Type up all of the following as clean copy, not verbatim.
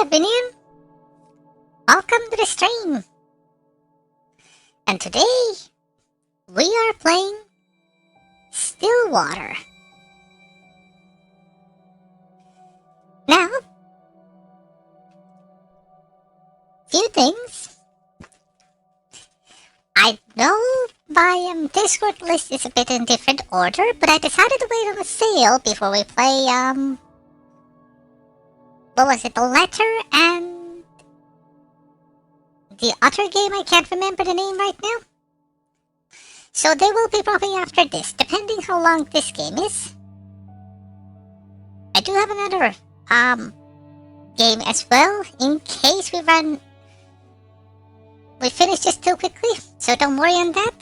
there, Binion. Welcome to the stream. And today, we are playing Stillwater. Now, few things. I know my Discord list is a bit in different order, but I decided to wait on a sale before we play, what was it, the letter and the other game, I can't remember the name right now. So they will be probably after this, depending how long this game is. I do have another, game as well, in case we finish this too quickly, so don't worry on that.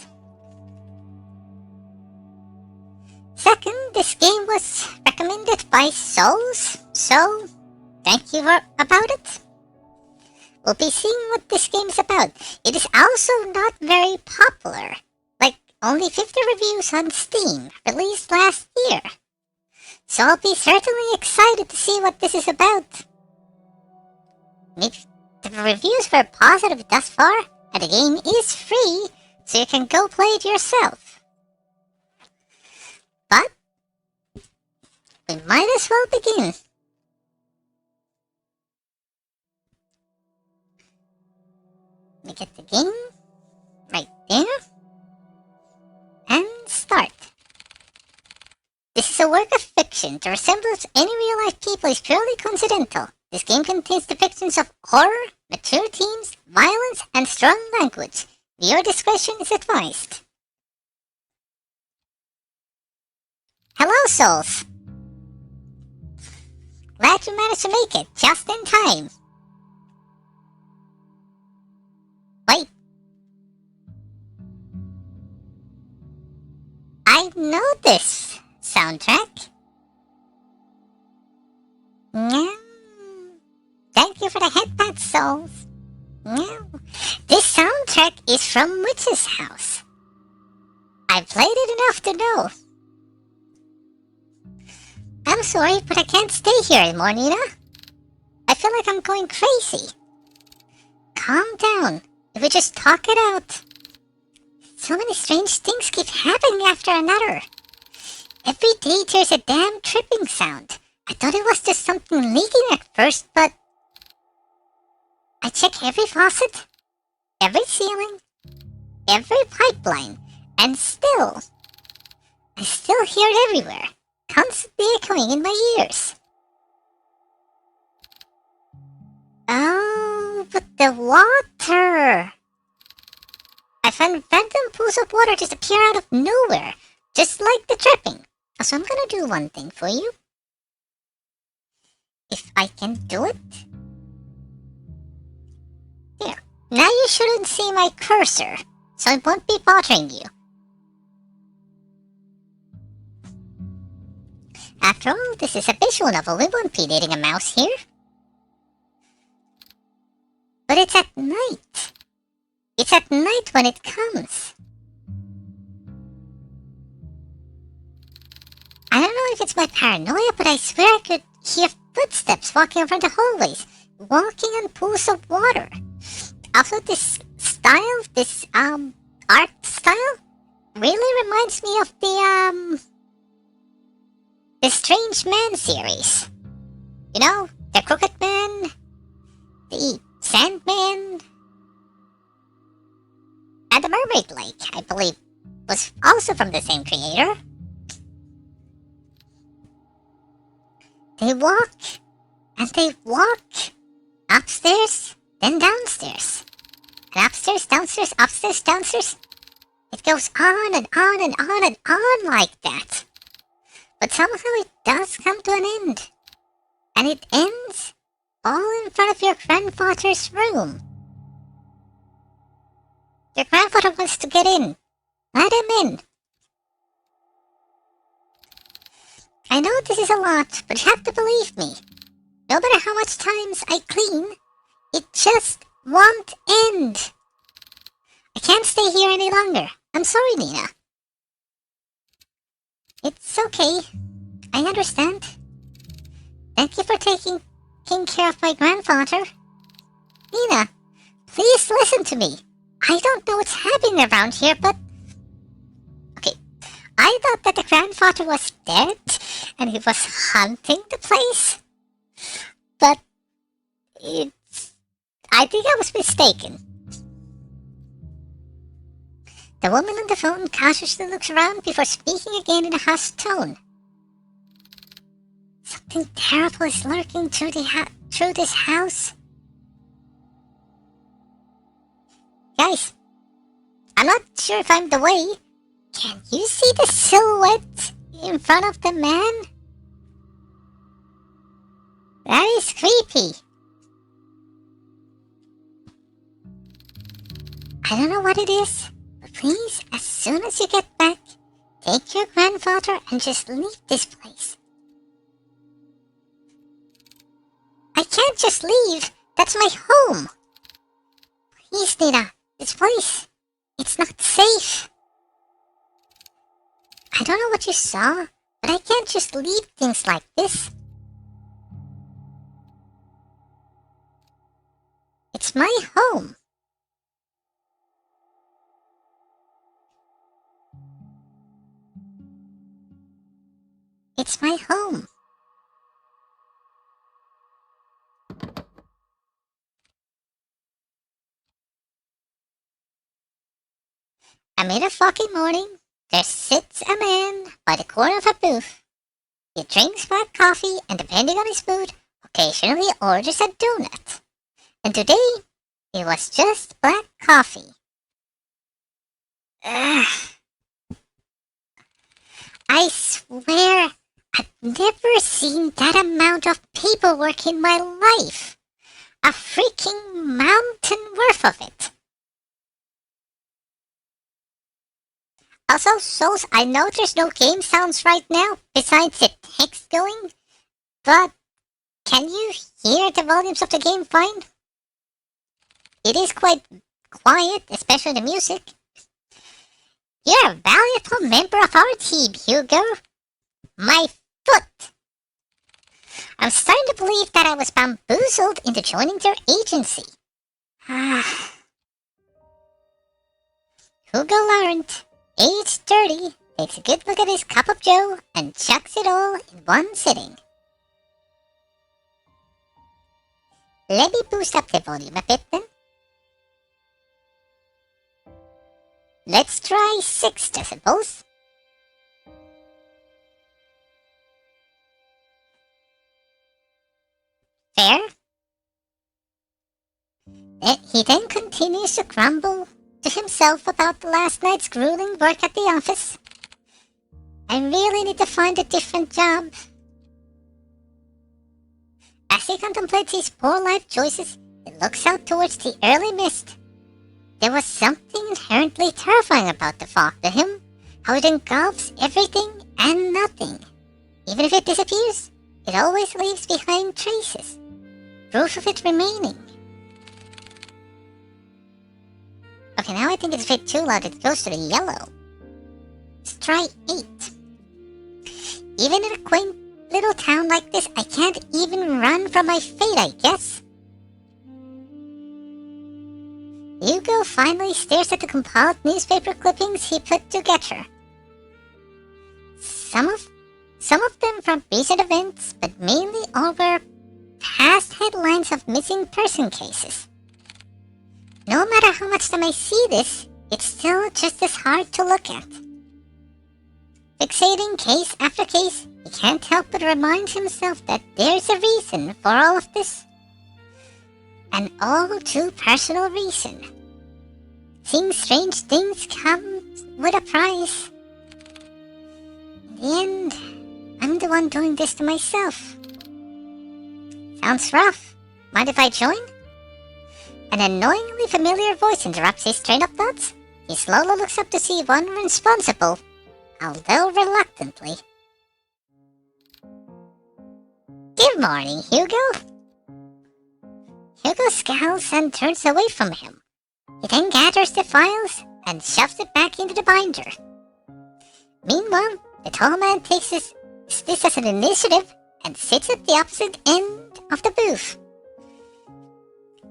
Second, this game was recommended by Souls, so thank you about it. We'll be seeing what this game is about. It is also not very popular, like only 50 reviews on Steam, released last year. So I'll be certainly excited to see what this is about. Maybe the reviews were positive thus far, and the game is free, so you can go play it yourself. But we might as well begin. Let me get the game right there and start. This is a work of fiction. To resemble any real-life people is purely coincidental. This game contains depictions of horror, mature themes, violence, and strong language. Viewer discretion is advised. Hello, Souls! Glad you managed to make it, just in time. Wait. I know this soundtrack. Yeah. Thank you for the headpad, Souls. Yeah. This soundtrack is from Witch's House. I've played it enough to know. I'm sorry, but I can't stay here anymore, Nina. I feel like I'm going crazy. Calm down. If we just talk it out. So many strange things keep happening after another. Every day there's a damn tripping sound. I thought it was just something leaking at first, but I check every faucet, every ceiling, every pipeline, and I still hear it everywhere, constantly echoing in my ears. Oh, but the water! I found random pools of water just appear out of nowhere, just like the tripping. So I'm gonna do one thing for you. If I can do it. There. Now you shouldn't see my cursor, so it won't be bothering you. After all, this is a visual novel. We won't be needing a mouse here. But it's at night. It's at night when it comes. I don't know if it's my paranoia, but I swear I could hear footsteps walking around the hallways, walking on pools of water. Also, this style, this art style, really reminds me of the Strange Man series. You know, the Crooked Man, the Sandman, and the Mermaid Lake, I believe, was also from the same creator. They walk, and they walk, upstairs, then downstairs, and upstairs, downstairs, upstairs, downstairs. It goes on and on and on and on like that. But somehow it does come to an end, and it ends all in front of your grandfather's room. Your grandfather wants to get in. Let him in. I know this is a lot, but you have to believe me. No matter how much times I clean, it just won't end. I can't stay here any longer. I'm sorry, Nina. It's okay. I understand. Thank you for taking taking care of my grandfather. Nina, please listen to me. I don't know what's happening around here, but... Okay, I thought that the grandfather was dead, and he was haunting the place. But... I think I was mistaken. The woman on the phone cautiously looks around before speaking again in a hushed tone. Something terrible is lurking through this house. Guys, I'm not sure if I'm the way. Can you see the silhouette in front of the man? That is creepy. I don't know what it is, but please, as soon as you get back, take your grandfather and just leave this place. I can't just leave. That's my home. Please, Nina, this place, it's not safe. I don't know what you saw, but I can't just leave things like this. It's my home. It's my home. Amid a foggy morning, there sits a man by the corner of a booth. He drinks black coffee and, depending on his mood, occasionally orders a donut. And today, it was just black coffee. Ugh. I swear, I've never seen that amount of paperwork in my life. A freaking mountain worth of it. Also, Souls, I know there's no game sounds right now, besides the text going, but can you hear the volumes of the game fine? It is quite quiet, especially the music. You're a valuable member of our team, Hugo. My foot. I'm starting to believe that I was bamboozled into joining their agency. Hugo Laurent, age 30, takes a good look at his cup of joe and chucks it all in one sitting. Let me boost up the volume a bit then. Let's try 6 decibels. Fair. He then continues to grumble to himself about last night's grueling work at the office. I really need to find a different job. As he contemplates his poor life choices, he looks out towards the early mist. There was something inherently terrifying about the fog to him, how it engulfs everything and nothing. Even if it disappears, it always leaves behind traces, proof of it remaining. Okay, now I think it's a bit too loud, it goes to the yellow. Let's try 8. Even in a quaint little town like this, I can't even run from my fate, I guess. Hugo finally stares at the compiled newspaper clippings he put together. Some of them from recent events, but mainly all were past headlines of missing person cases. No matter how much time I see this, it's still just as hard to look at. Fixating case after case, he can't help but remind himself that there's a reason for all of this. An all too personal reason. Seeing strange things come with a price. In the end, I'm the one doing this to myself. Sounds rough. Mind if I join? An annoyingly familiar voice interrupts his train of thoughts. He slowly looks up to see one responsible, although reluctantly. Good morning, Hugo. Hugo scowls and turns away from him. He then gathers the files and shoves it back into the binder. Meanwhile, the tall man takes this as an initiative and sits at the opposite end of the booth.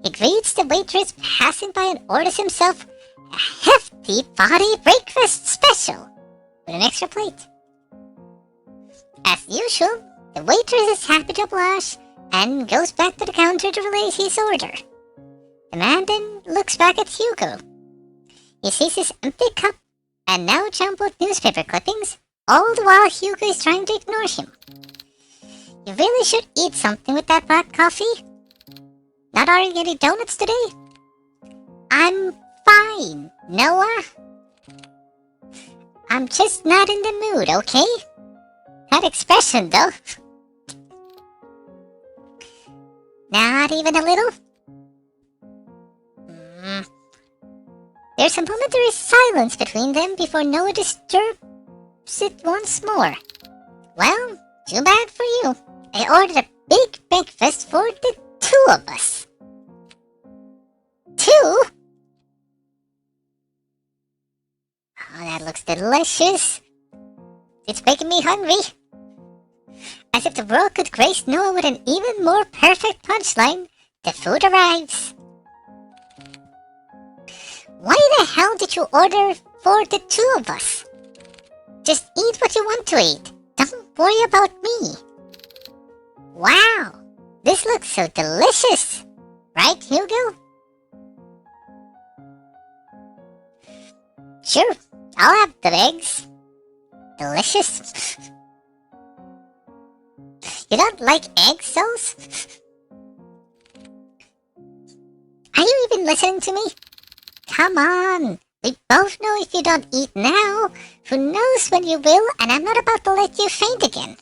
He greets the waitress passing by and orders himself a hefty body breakfast special with an extra plate. As usual, the waitress is happy to oblige and goes back to the counter to relay his order. The man then looks back at Hugo. He sees his empty cup and now jumbled newspaper clippings, all the while Hugo is trying to ignore him. You really should eat something with that black coffee. Not ordering any donuts today? I'm fine, Noah. I'm just not in the mood, okay? That expression, though. Not even a little? There's a momentary silence between them before Noah disturbs it once more. Well, too bad for you. I ordered a big breakfast for the two of us. Two? Oh, that looks delicious. It's making me hungry. As if the world could grace Noah with an even more perfect punchline, the food arrives. Why the hell did you order for the two of us? Just eat what you want to eat. Don't worry about me. Wow, this looks so delicious. Right, Hugo? Sure, I'll have the eggs. Delicious. You don't like egg sauce? Are you even listening to me? Come on. We both know if you don't eat now, who knows when you will, and I'm not about to let you faint again.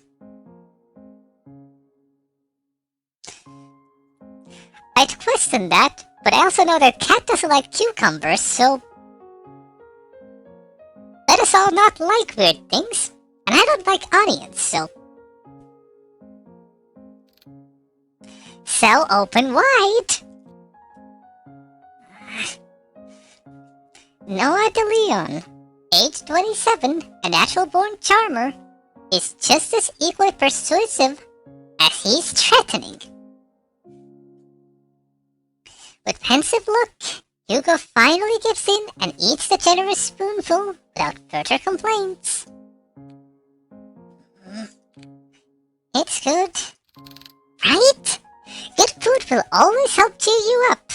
I'd question that, but I also know that cat doesn't like cucumbers, so let us all not like weird things, and I don't like onions, so open wide. Noah De Leon, age 27, a natural-born charmer, is just as equally persuasive as he's threatening. With pensive look, Hugo finally gives in and eats the generous spoonful without further complaints. It's good, right? Good food will always help cheer you up.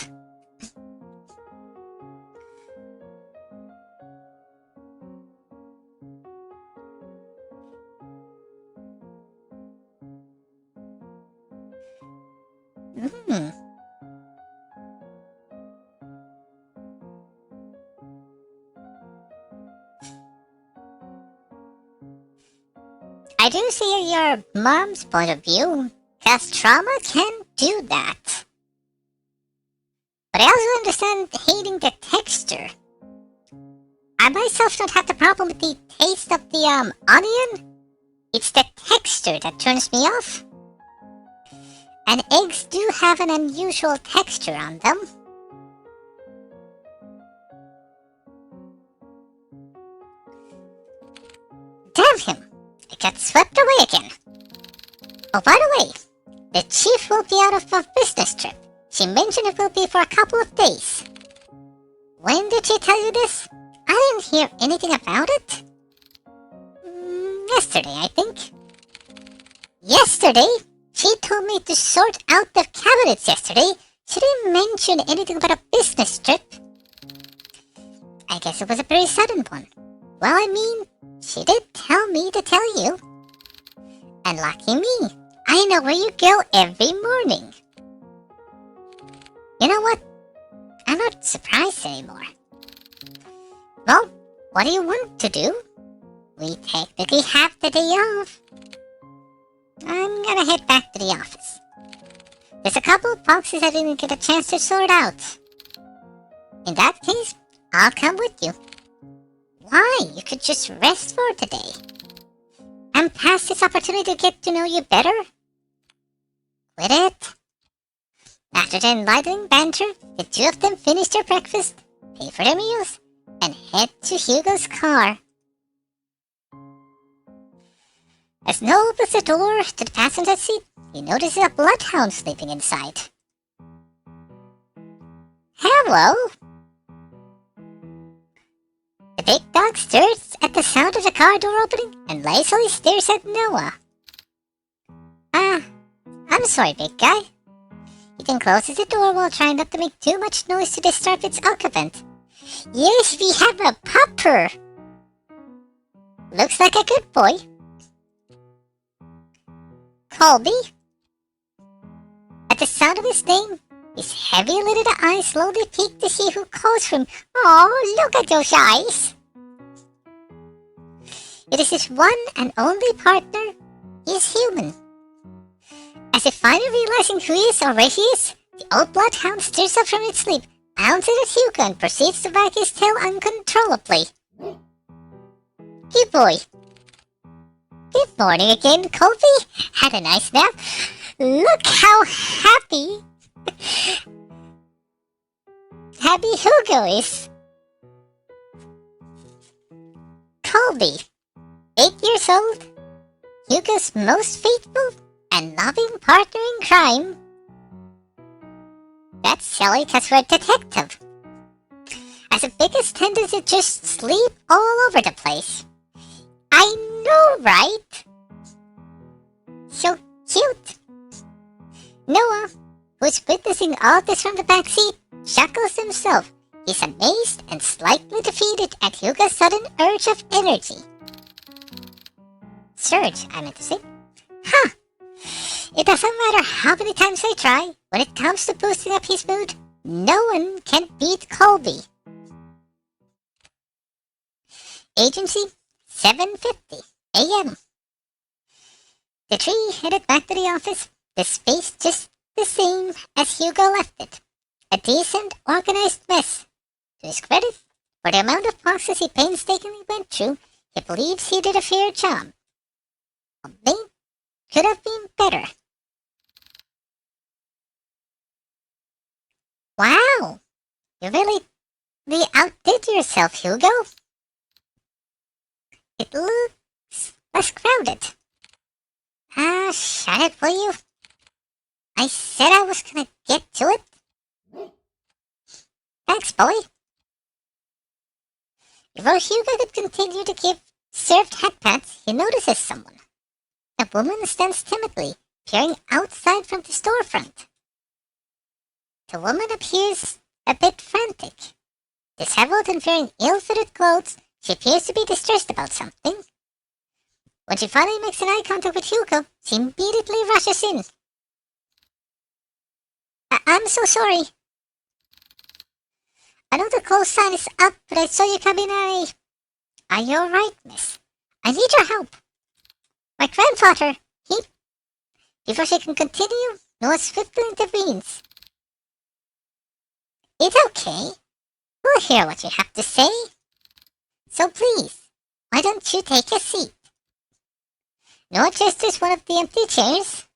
I do see your mom's point of view, cause trauma can do that. But I also understand hating the texture. I myself don't have the problem with the taste of the onion. It's the texture that turns me off. And eggs do have an unusual texture on them. Damn him! I got swept away again. Oh, by the way, the chief will be out of a business trip. She mentioned it will be for a couple of days. When did she tell you this? I didn't hear anything about it. Yesterday, I think. Yesterday? She told me to sort out the cabinets yesterday. She didn't mention anything about a business trip. I guess it was a very sudden one. Well, I mean, she did tell me to tell you. And lucky me, I know where you go every morning. You know what? I'm not surprised anymore. Well, what do you want to do? We technically have the day off. I'm gonna head back to the office. There's a couple of boxes I didn't get a chance to sort out. In that case, I'll come with you. Why? You could just rest for today. And pass this opportunity to get to know you better? Quit it? After the enlightening banter, the two of them finish their breakfast, pay for their meals, and head to Hugo's car. As Noah opens the door to the passenger seat, he notices a bloodhound sleeping inside. Hello! The big dog stirs at the sound of the car door opening and lazily stares at Noah. I'm sorry, big guy. He then closes the door while trying not to make too much noise to disturb its occupant. Yes, we have a pupper! Looks like a good boy. Colby? At the sound of his name, his heavy-lidded eyes slowly peek to see who calls for him. Oh, look at those eyes! It is his one and only partner. He is human. As if finally realizing who he is or where he is, the old bloodhound stirs up from its sleep, bounces at Hugo, and proceeds to wag his tail uncontrollably. Good boy. Good morning again, Colby. Had a nice nap? Look how happy Hugo is. Colby, 8 years old, Hugo's most faithful and loving partner in crime. That's silly because we're a detective. Has the biggest tendency to just sleep all over the place. I know, right? So cute. Noah, who's witnessing all this from the backseat, chuckles himself. He's amazed and slightly defeated at Hugo's sudden urge of energy. Surge, I meant to say. Huh. It doesn't matter how many times I try, when it comes to boosting up his mood, no one can beat Colby. Agency, 7:50 a.m. The three headed back to the office, the space just the same as Hugo left it. A decent, organized mess. To his credit, for the amount of boxes he painstakingly went through, he believes he did a fair job. They could have been better. Wow! You really outdid yourself, Hugo. It looks less crowded. Shut it, will you? I said I was gonna get to it. Thanks, boy. Before Hugo could continue to give served head pats, he notices someone. A woman stands timidly, peering outside from the storefront. The woman appears a bit frantic. Disheveled and wearing ill-fitted clothes, she appears to be distressed about something. When she finally makes an eye contact with Hugo, she immediately rushes in. I'm so sorry. I know the call sign is up, but I saw you come in early. Are you alright, miss? I need your help. My grandfather, Before she can continue, Noah swiftly intervenes. It's okay. We'll hear what you have to say. So please, why don't you take a seat? Noah gestures one of the empty chairs.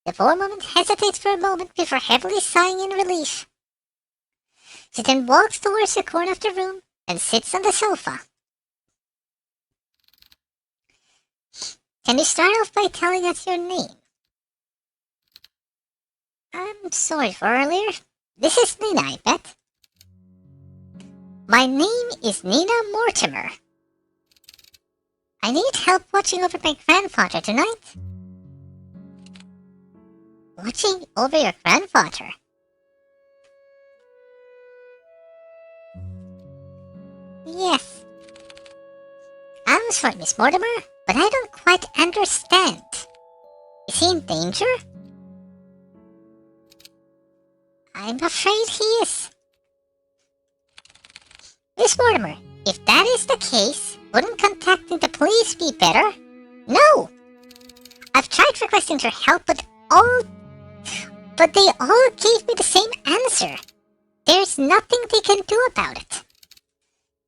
The poor woman hesitates for a moment before heavily sighing in relief. She then walks towards the corner of the room and sits on the sofa. Can you start off by telling us your name? I'm sorry for earlier. This is Nina, I bet. My name is Nina Mortimer. I need help watching over my grandfather tonight. Watching over your grandfather? Yes. I'm sorry, Miss Mortimer, but I don't quite understand. Is he in danger? I'm afraid he is. Miss Mortimer, if that is the case, wouldn't contacting the police be better? No! I've tried requesting their help, but they all gave me the same answer. There's nothing they can do about it.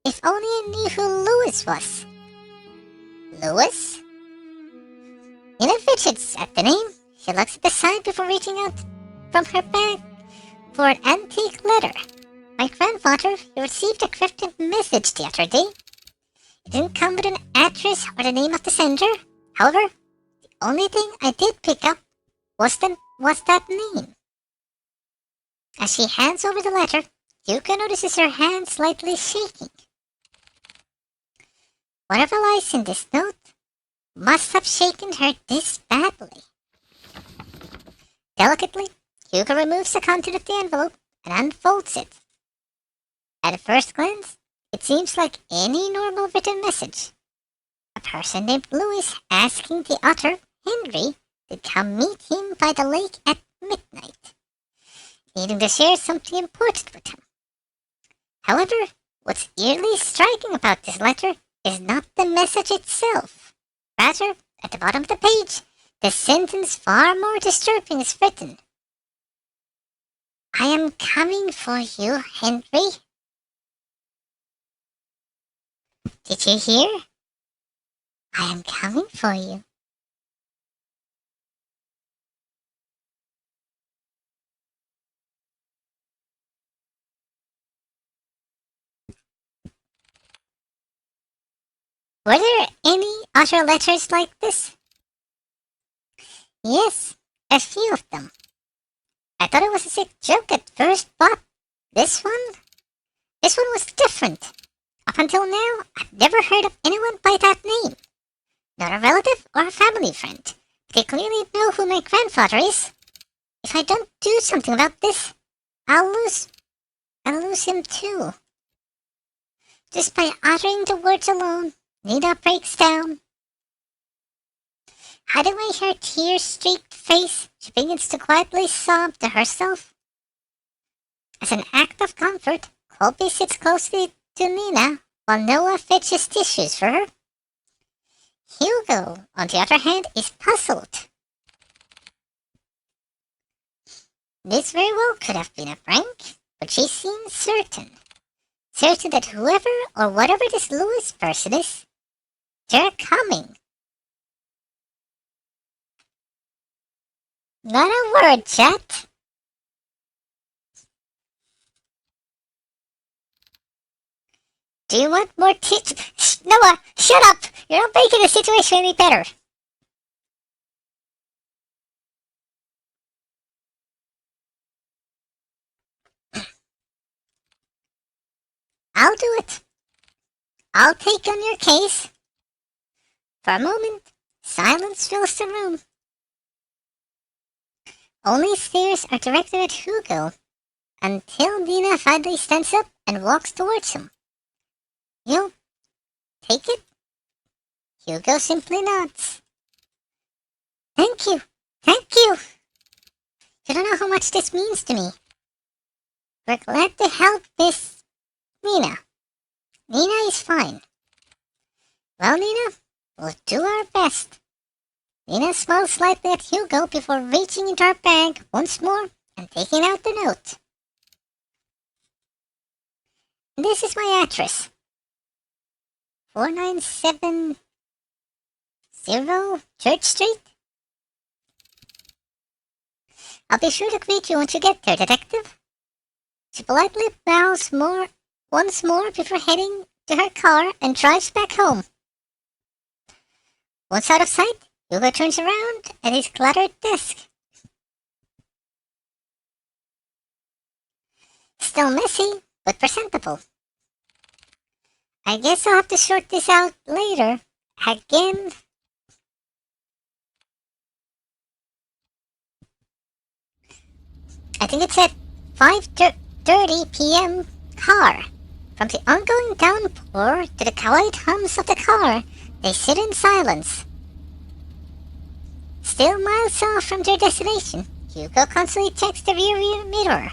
If only I knew who Louis was. Louis? Nina fidgets at the name. She looks at the sign before reaching out from her bag for an antique letter. My grandfather received a cryptic message the other day. It didn't come with an address or the name of the sender. However, the only thing I did pick up What's that name? As she hands over the letter, Yuka notices her hand slightly shaking. Whatever lies in this note must have shaken her this badly. Delicately, Yuka removes the content of the envelope and unfolds it. At first glance, it seems like any normal written message. A person named Louis asking the author, Henry, to come meet him by the lake at midnight, needing to share something important with him. However, what's eerily striking about this letter is not the message itself. Rather, at the bottom of the page, the sentence far more disturbing is written. I am coming for you, Henry. Did you hear? I am coming for you. Were there any other letters like this? Yes, a few of them. I thought it was a sick joke at first, but this one was different. Up until now, I've never heard of anyone by that name. Not a relative or a family friend. They clearly know who my grandfather is. If I don't do something about this, I'll lose him too. Just by uttering the words alone, Nina breaks down. Hiding away her tear-streaked face, she begins to quietly sob to herself. As an act of comfort, Colby sits closely to Nina while Noah fetches tissues for her. Hugo, on the other hand, is puzzled. This very well could have been a prank, but she seems certain. Certain that whoever or whatever this Louis person is, they're coming. Not a word, chat. Do you want more Noah, shut up! You're not making the situation any better. I'll do it. I'll take on your case. For a moment, silence fills the room. Only stares are directed at Hugo, until Nina finally stands up and walks towards him. You take it? Hugo simply nods. Thank you. Thank you. You don't know how much this means to me. We're glad to help Miss Nina. Nina is fine. Well, Nina, we'll do our best. Nina smiles slightly at Hugo before reaching into her bag once more and taking out the note. This is my address. 4970 Church Street. I'll be sure to greet you once you get there, Detective. She politely bows once more before heading to her car and drives back home. Once out of sight, Hugo turns around at his cluttered desk. Still messy, but presentable. I guess I'll have to sort this out later. Again. I think it's at 5:30 p.m. car. From the ongoing downpour to the quiet hums of the car, they sit in silence. Still miles off from their destination, Hugo constantly checks the rear mirror.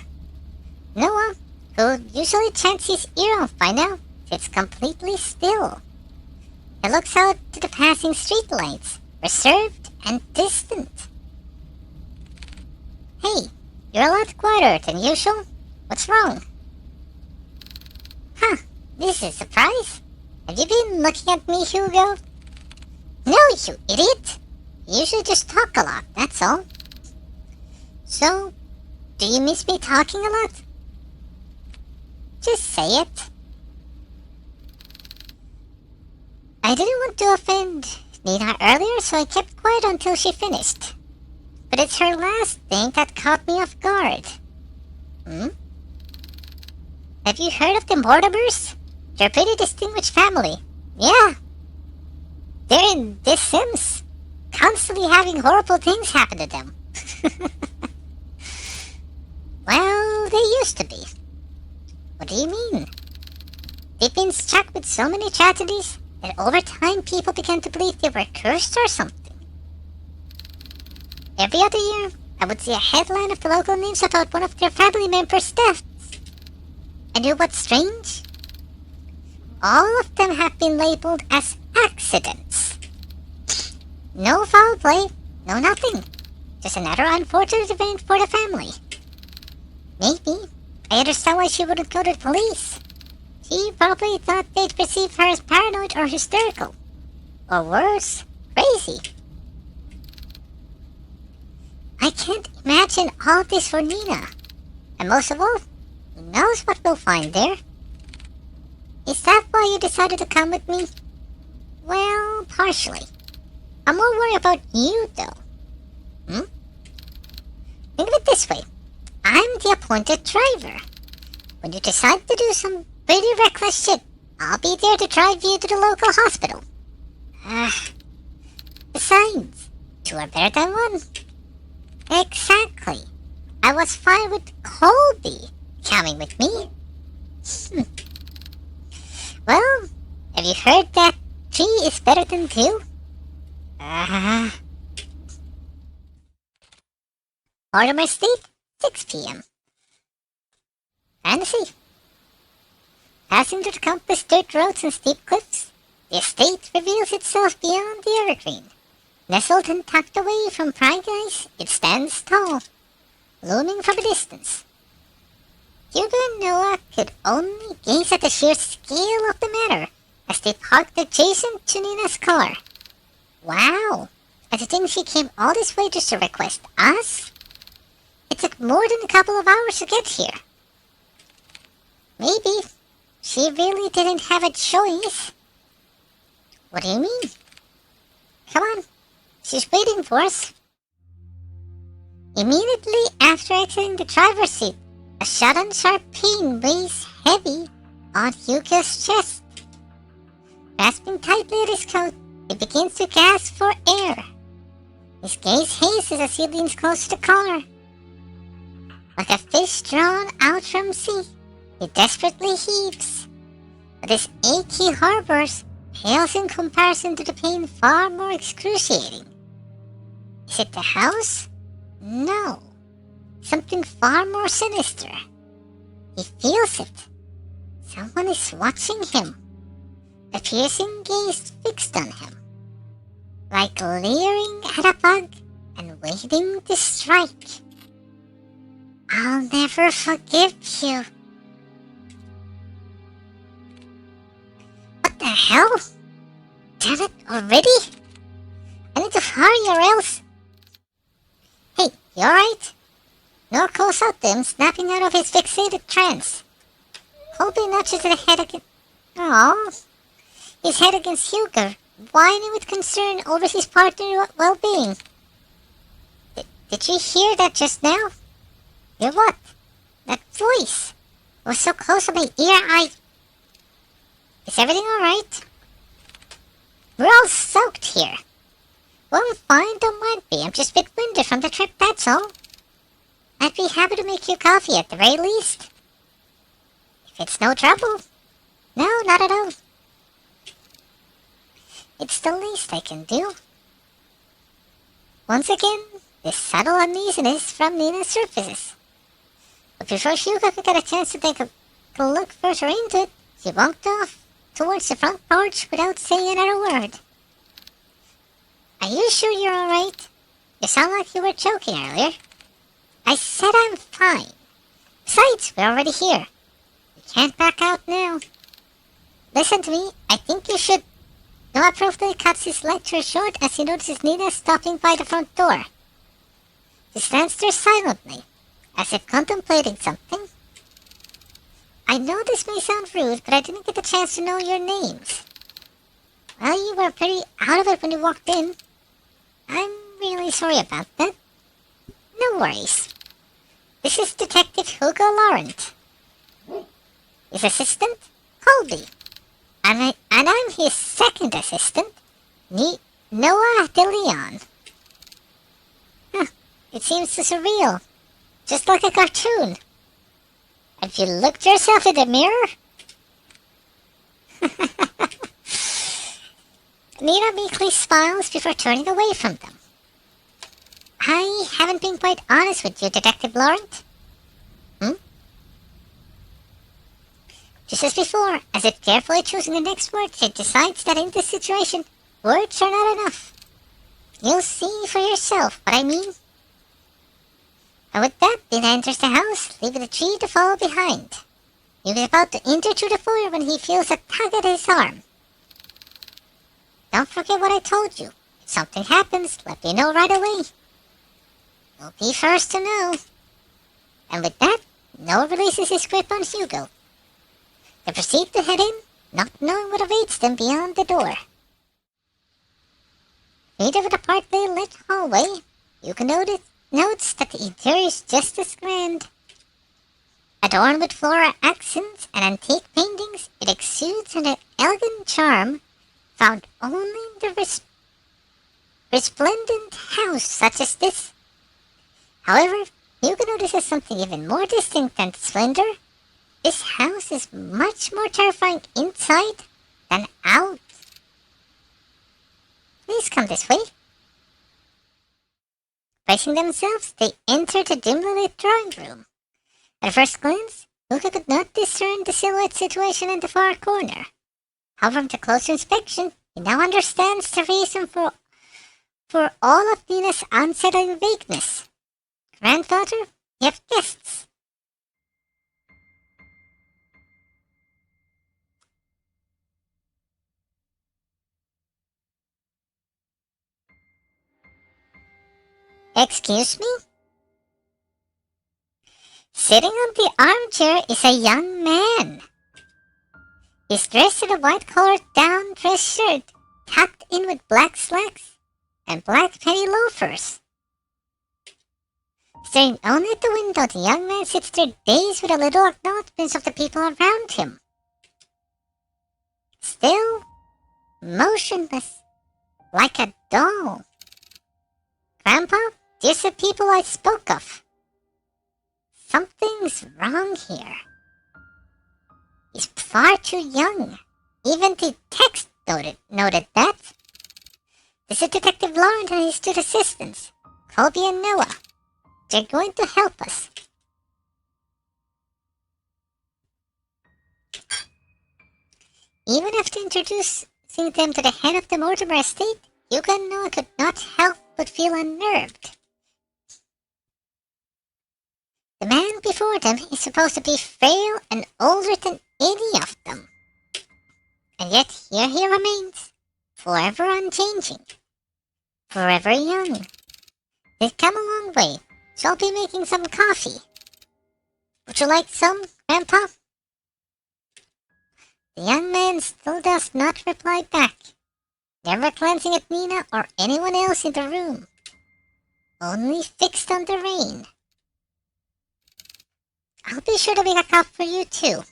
Noah, who usually chants his ear off by now, sits completely still. He looks out to the passing streetlights, reserved and distant. Hey, you're a lot quieter than usual. What's wrong? Huh, this is a surprise. Have you been looking at me, Hugo? No, you idiot. You usually just talk a lot, that's all. So, do you miss me talking a lot? Just say it. I didn't want to offend Nina earlier, so I kept quiet until she finished. But it's her last thing that caught me off guard. Hmm? Have you heard of the Mortimers? They're a pretty distinguished family. Yeah. They're in The Sims. Constantly having horrible things happen to them. Well, they used to be. What do you mean? They've been struck with so many tragedies that over time people began to believe they were cursed or something. Every other year, I would see a headline of the local news about one of their family members' deaths. And you know what's strange? All of them have been labeled as accidents. No foul play, no nothing. Just another unfortunate event for the family. Maybe. I understand why she wouldn't go to the police. She probably thought they'd perceive her as paranoid or hysterical. Or worse, crazy. I can't imagine all this for Nina. And most of all, who knows what we'll find there? Is that why you decided to come with me? Well, partially. I'm more worried about you, though. Think of it this way. I'm the appointed driver. When you decide to do some pretty reckless shit, I'll be there to drive you to the local hospital. Besides, two are better than one. Exactly. I was fine with Colby coming with me. Well, have you heard that 3 is better than 2? Mortimer Street, 6 p.m. Fantasy. Passing through the countless dirt roads and steep cliffs, the estate reveals itself beyond the evergreen. Nestled and tucked away from prying eyes, it stands tall, looming from a distance. Hugo and Noah could only gaze at the sheer scale of the matter as they parked adjacent to Nina's car. Wow! And to think she came all this way just to request us? It took more than a couple of hours to get here. Maybe she really didn't have a choice. What do you mean? Come on, she's waiting for us. Immediately after exiting the driver's seat, a sudden sharp pain weighs heavy on Hugo's chest. Grasping tightly at his coat, he begins to gasp for air. His gaze hazes as he leans close to the car. Like a fish drawn out from sea, he desperately heaves. But his ache he harbors pales in comparison to the pain far more excruciating. Is it the house? No. Something far more sinister. He feels it. Someone is watching him. A piercing gaze fixed on him. Like leering at a bug and waiting to strike. I'll never forgive you. What the hell? Damn it, already? I need to hurry or else... Hey, you alright? Noah calls out to him, snapping out of his fixated trance. Colby nudges his head against... Aww. His head against Hugo, whining with concern over his partner's well-being. Did you hear that just now? Hear what? That voice. It was so close to my ear, Is everything alright? We're all soaked here. Well, I'm fine, don't mind me. I'm just a bit winded from the trip, that's all. I'd be happy to make you coffee at the very least. If it's no trouble. No, not at all. It's the least I can do. Once again, this subtle uneasiness from Nina surfaces. But before Hugo could get a chance to take a look further into it, she walked off towards the front porch without saying another word. Are you sure you're alright? You sound like you were joking earlier. I said I'm fine. Besides, we're already here. We can't back out now. Listen to me, I think you should... Noah abruptly cuts his lecture short as he notices Nina stopping by the front door. She stands there silently, as if contemplating something. I know this may sound rude, but I didn't get the chance to know your names. Well, you were pretty out of it when you walked in. I'm really sorry about that. No worries. This is Detective Hugo Laurent. His assistant, Colby. And I'm his second assistant, Noah DeLeon. Huh, it seems so surreal. Just like a cartoon. Have you looked yourself in the mirror? Nina meekly smiles before turning away from them. I haven't been quite honest with you, Detective Laurent. Just as before, as if carefully choosing the next word, she decides that in this situation, words are not enough. You'll see for yourself what I mean. And with that, Nina enters the house, leaving the tree to follow behind. He was about to enter through the foyer when he feels a tug at his arm. Don't forget what I told you. If something happens, let me know right away. You'll be first to know. And with that, Noah releases his grip on Hugo. They proceed to head in, not knowing what awaits them beyond the door. Made over the partly lit hallway, Hugo notes that the interior is just as grand. Adorned with floral accents and antique paintings, it exudes an elegant charm found only in the resplendent house such as this. However, Hugo notices something even more distinct than the splendor. This house is much more terrifying inside than out. Please come this way. Bracing themselves, they enter the dimly lit drawing room. At first glance, Hugo could not discern the silhouette situation in the far corner. However, from the closer inspection, he now understands the reason for all of Nina's unsettling vagueness. Grandfather, you have guests. Excuse me? Sitting on the armchair is a young man. He's dressed in a white-collared down dress shirt, tucked in with black slacks and black penny loafers. Staring only at the window, the young man sits there dazed with a little acknowledgments of the people around him. Still, motionless, like a doll. Grandpa, these are the people I spoke of. Something's wrong here. He's far too young. Even the text noted that. This is Detective Laurent and his two assistants, Colby and Noah. They're going to help us. Even after introducing them to the head of the Mortimer estate, Hugo and Noah could not help but feel unnerved. The man before them is supposed to be frail and older than any of them. And yet here he remains, forever unchanging, forever young. They've come a long way, so I'll be making some coffee. Would you like some, Grandpa? The young man still does not reply back, never glancing at Nina or anyone else in the room, only fixed on the rain. I'll be sure to make a cup for you too.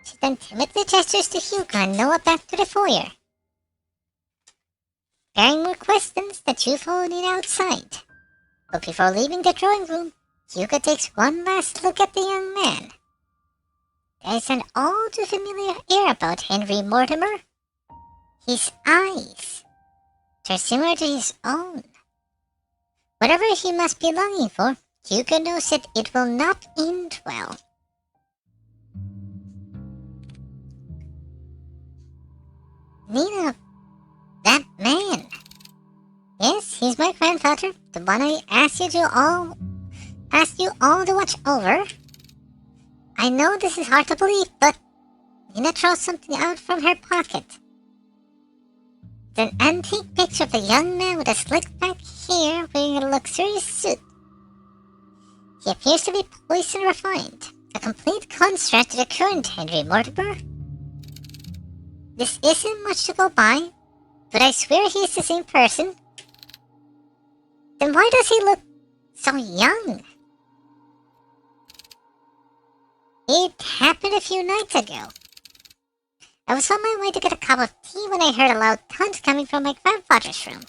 She then timidly gestures to Hugo and Noah back to the foyer. Bearing more questions, the two follow Nina outside. But before leaving the drawing room, Hugo takes one last look at the young man. There's an all too familiar air about Henry Mortimer. His eyes. They're similar to his own. Whatever he must be longing for, Hugo knows that it will not end well. Nina, that man. Yes, he's my grandfather, the one I asked you all to watch over. I know this is hard to believe, but Nina throws something out from her pocket. It's an antique picture of a young man with a slick back hair wearing a luxurious suit. He appears to be poised and refined, a complete contrast to the current Henry Mortimer. This isn't much to go by, but I swear he's the same person. Then why does he look So young. It happened a few nights ago. I was on my way to get a cup of tea when I heard a loud thud coming from my grandfather's room.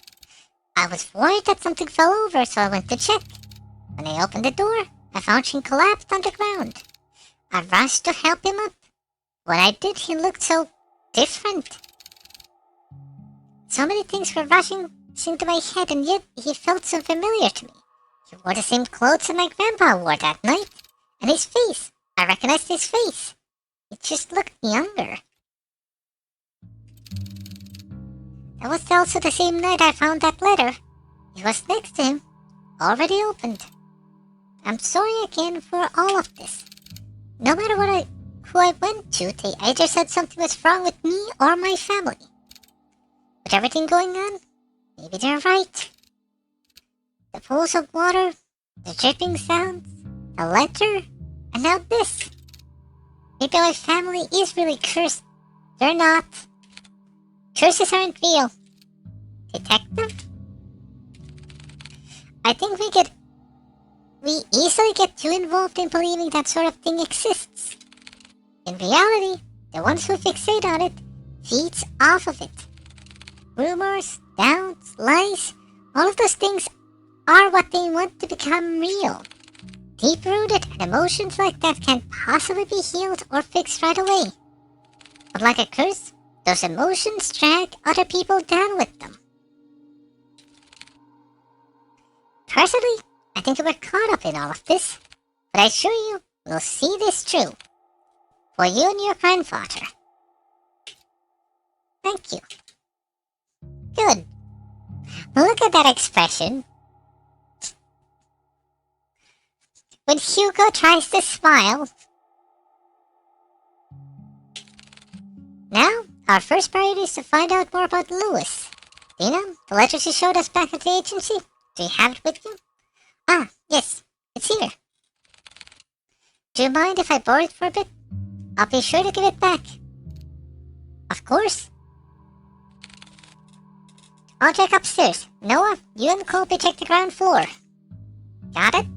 I was worried that something fell over, so I went to check. When I opened the door, I found him collapsed on the ground. I rushed to help him up. When I did, he looked so different. So many things were rushing into my head, and yet he felt so familiar to me. He wore the same clothes that my grandpa wore that night. And his face. I recognized his face. It just looked younger. That was also the same night I found that letter. It was next to him, already opened. I'm sorry again for all of this. No matter who I went to, they either said something was wrong with me or my family. With everything going on, maybe they're right. The pools of water, the dripping sounds, the letter, and now this. Maybe my family is really cursed. They're not. Curses aren't real. Detective? I think we easily get too involved in believing that sort of thing exists. In reality, the ones who fixate on it feeds off of it. Rumors, doubts, lies, all of those things are what they want to become real. Deep-rooted, and emotions like that can't possibly be healed or fixed right away. But like a curse, those emotions drag other people down with them. Personally, I think we're caught up in all of this, but I assure you, we'll see this through. For you and your grandfather. Thank you. Good. Look at that expression. When Hugo tries to smile. Now, our first priority is to find out more about Lewis. Dina, the letter she showed us back at the agency, do you have it with you? Ah, yes, it's here. Do you mind if I borrow it for a bit? I'll be sure to give it back. Of course. I'll check upstairs. Noah, you and Colby check the ground floor. Got it?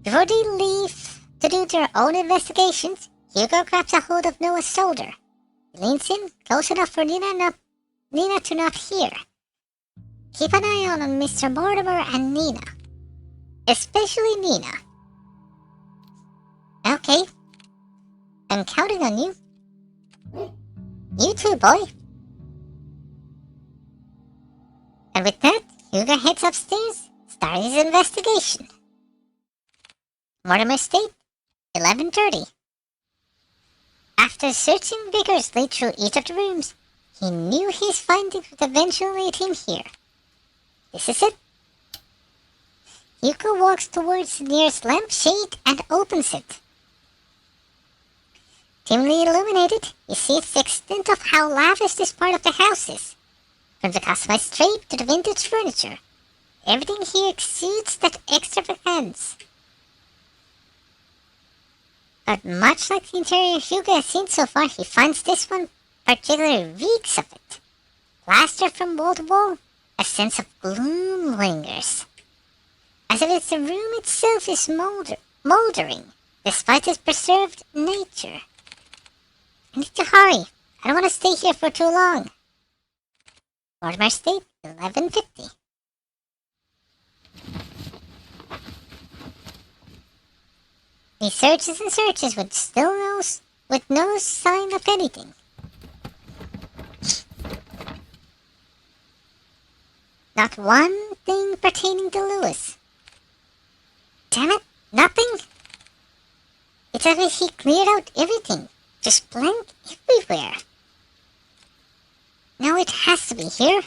Before they leave to do their own investigations, Hugo grabs a hold of Noah's shoulder. He leans in, close enough for Nina to not hear. Keep an eye on Mr. Mortimer and Nina. Especially Nina. Okay. I'm counting on you. You too, boy. And with that, Hugo heads upstairs, starting his investigation. Mortimer State, 11:30. After searching vigorously through each of the rooms, he knew his findings would eventually lead him here. This is it. Hugo walks towards the nearest lampshade and opens it. Dimly illuminated, he sees the extent of how lavish this part of the house is. From the customized drape to the vintage furniture, everything here exudes that extravagance. But much like the interior Hugo has seen so far, he finds this one particularly reeks of it. Plastered from wall to wall, a sense of gloom lingers. As if the room itself is moldering, despite its preserved nature. I need to hurry. I don't want to stay here for too long. Mortimer State, 11:50. He searches and searches with no sign of anything. Not one thing pertaining to Lewis. Damn it, nothing? It's as if he cleared out everything, just blank everywhere. No, it has to be here.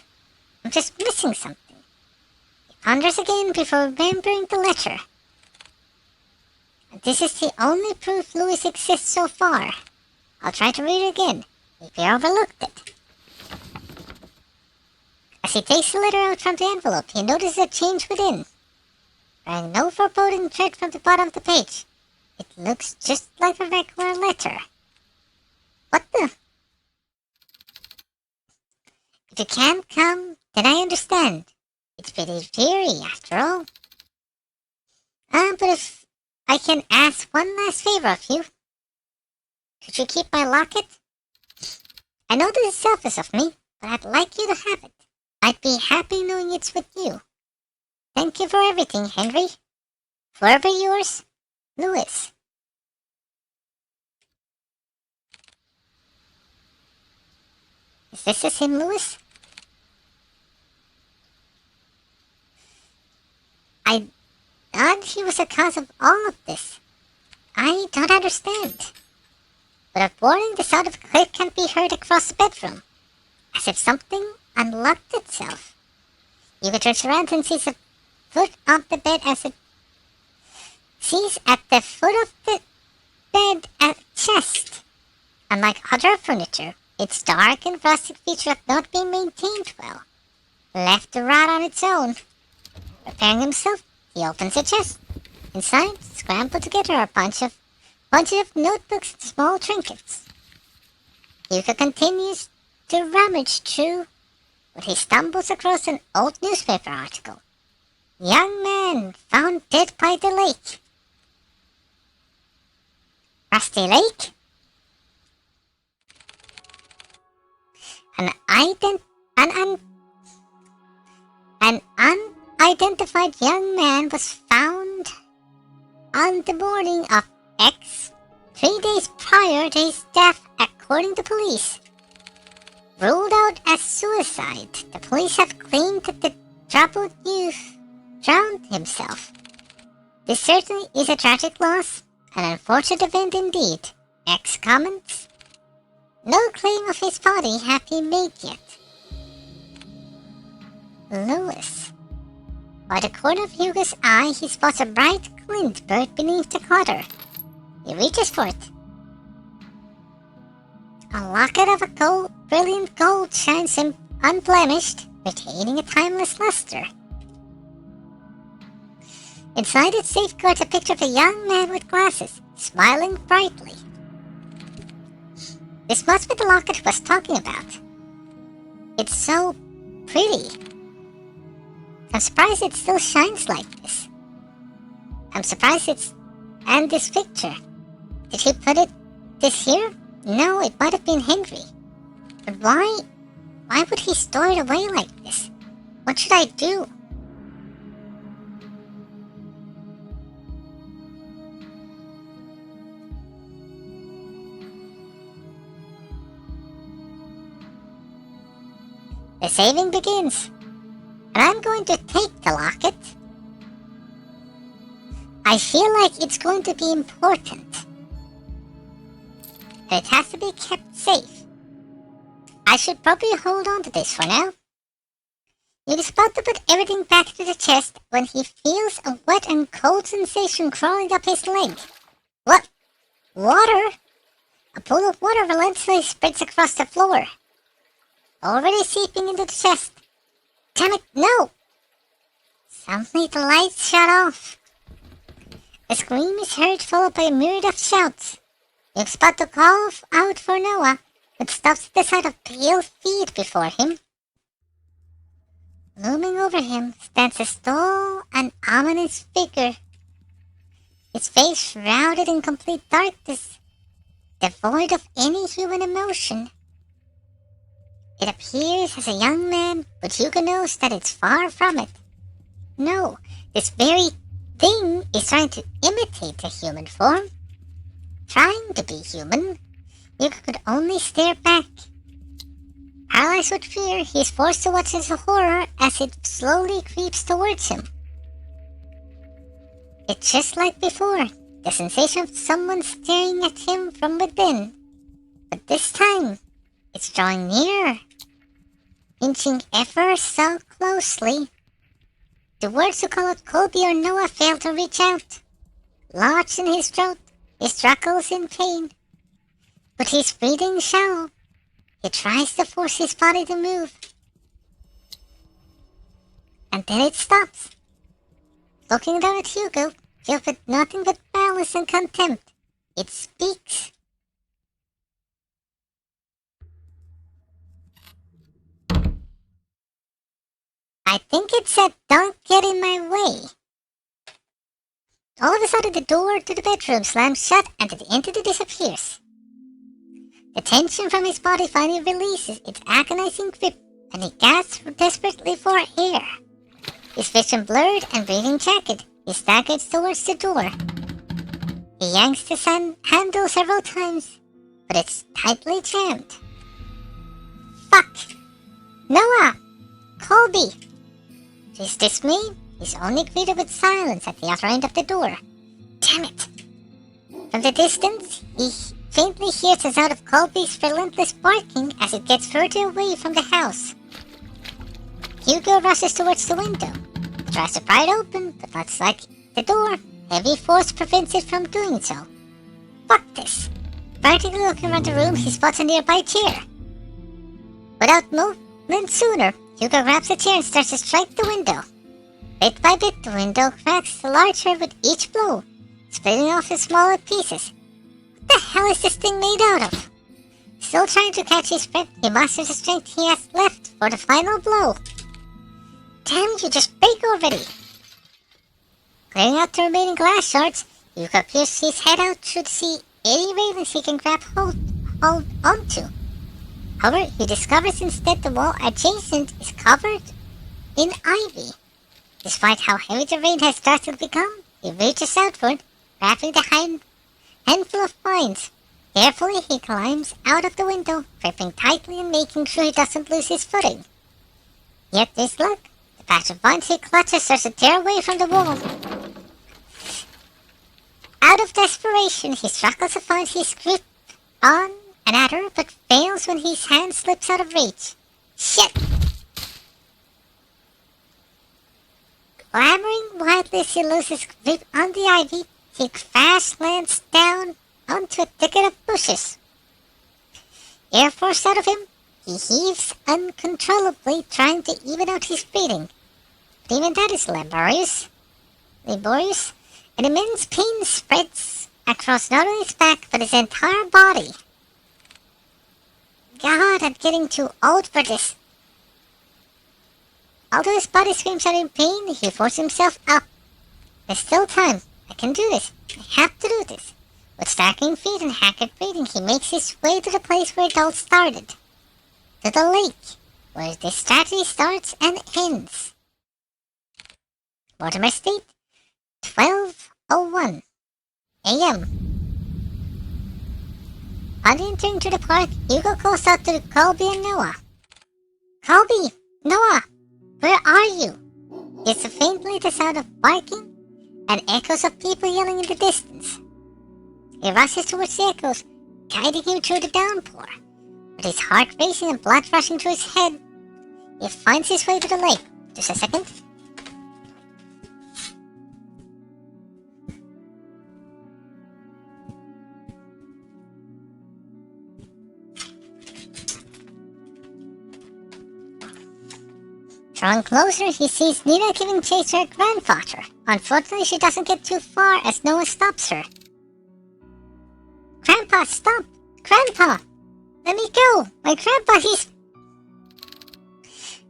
I'm just missing something. He ponders again before remembering the letter. This is the only proof Lewis exists so far. I'll try to read it again. Maybe I overlooked it. As he takes the letter out from the envelope, he notices a change within. Running no foreboding thread from the bottom of the page. It looks just like a regular letter. What the? If you can't come, then I understand. It's pretty dreary after all. But if I can ask one last favor of you, could you keep my locket? I know this is selfish of me, but I'd like you to have it. I'd be happy knowing it's with you. Thank you for everything, Henry. Forever yours, Louis. Is this the same Louis? I thought he was the cause of all of this. I don't understand. But a boarding the sound of a click can be heard across the bedroom, as if something unlocked itself. Eva turns around and sees a foot of the bed as it sees at the foot of the bed a chest. Unlike other furniture, its dark and rustic features have not been maintained well. Left to rot on its own. Preparing himself, he opens the chest. Inside, scrambled together a bunches of notebooks and small trinkets. Hugo continues to rummage through, but he stumbles across an old newspaper article. Young man found dead by the lake. Rusty Lake? An unidentified young man was found on the morning of X 3 days prior to his death, according to police. Ruled out as suicide, the police have claimed that the troubled youth drowned himself. This certainly is a tragic loss, an unfortunate event indeed. X comments. No claim of his body have been made yet. Lewis. By the corner of Hugo's eye, he spots a bright glint buried beneath the clutter. He reaches for it. A locket of a brilliant gold shines unblemished, retaining a timeless luster. Inside it safeguards a picture of a young man with glasses, smiling brightly. This must be the locket he was talking about. It's so pretty. I'm surprised it still shines like this. I'm surprised and this picture. Did he put this here? No, it might have been Henry. But why would he store it away like this? What should I do? The saving begins, and I'm going to take the locket. I feel like it's going to be important. It has to be kept safe. I should probably hold on to this for now. He is about to put everything back to the chest when he feels a wet and cold sensation crawling up his leg. What? Water? A pool of water relentlessly spreads across the floor, already seeping into the chest. Damn it, no! Suddenly the lights shut off. A scream is heard, followed by a myriad of shouts. He's about to call out for Noah, but stops at the sight of pale feet before him. Looming over him stands a tall and ominous figure, his face shrouded in complete darkness, devoid of any human emotion. It appears as a young man, but Hugo knows that it's far from it. No, this very thing is trying to imitate a human form. Trying to be human, Hugo could only stare back. Paralyzed with fear, he is forced to watch his horror as it slowly creeps towards him. It's just like before, the sensation of someone staring at him from within. But this time, it's drawing nearer, inching ever so closely. The words to call out Colby or Noah fail to reach out. Lodged in his throat, he struggles in pain. But he's breathing shallow. He tries to force his body to move. And then it stops. Looking down at Hugo, filled with nothing but malice and contempt, it speaks. I think it said, "Don't get in my way." All of a sudden, the door to the bedroom slams shut and the entity disappears. The tension from his body finally releases its agonizing grip, and he gasps desperately for air. His vision blurred and breathing jagged, he staggers towards the door. He yanks the handle several times, but it's tightly jammed. Fuck! Noah! Colby! To his dismay, he's only greeted with silence at the other end of the door. Damn it! From the distance, he faintly hears the sound of Colby's relentless barking as it gets further away from the house. Hugo rushes towards the window. He tries to pry it open, but much like the door, heavy force prevents it from doing so. Fuck this! Frantically looking around the room, he spots a nearby chair. Without movement sooner, Hugo grabs a chair and starts to strike the window. Bit by bit, the window cracks larger with each blow, splitting off in smaller pieces. What the hell is this thing made out of? Still trying to catch his breath, he musters the strength he has left for the final blow. Damn you, just break already! Clearing out the remaining glass shards, Hugo peers his head out to see any railings he can grab hold onto. However, he discovers instead the wall adjacent is covered in ivy. Despite how heavy the rain has started to become, he reaches outward, grabbing the handful of vines. Carefully, he climbs out of the window, gripping tightly and making sure he doesn't lose his footing. Yet this luck, the patch of vines he clutches starts to tear away from the wall. Out of desperation, he struggles to find his grip on another, but fails when his hand slips out of reach. Shit! Clamoring wildly as he loses grip on the ivy, he crash lands down onto a thicket of bushes. Air forced out of him, he heaves uncontrollably, trying to even out his breathing. But even that is laborious. An immense pain spreads across not only his back, but his entire body. God, I'm getting too old for this. Although his body screams out in pain, he forces himself up. There's still time. I can do this. I have to do this. With staggering feet and haggard breathing, he makes his way to the place where it all started. To the lake, where this strategy starts and ends. Mortimer State, 12:01 a.m. On entering to the park, Hugo calls out to Colby and Noah. Colby! Noah! Where are you? It's faintly the sound of barking and echoes of people yelling in the distance. He rushes towards the echoes, guiding him through the downpour. With his heart racing and blood rushing to his head, he finds his way to the lake. Just a second. Drawing closer, he sees Nina giving chase to her grandfather. Unfortunately, she doesn't get too far as Noah stops her. Grandpa, stop! Grandpa! Let me go! My grandpa, he's...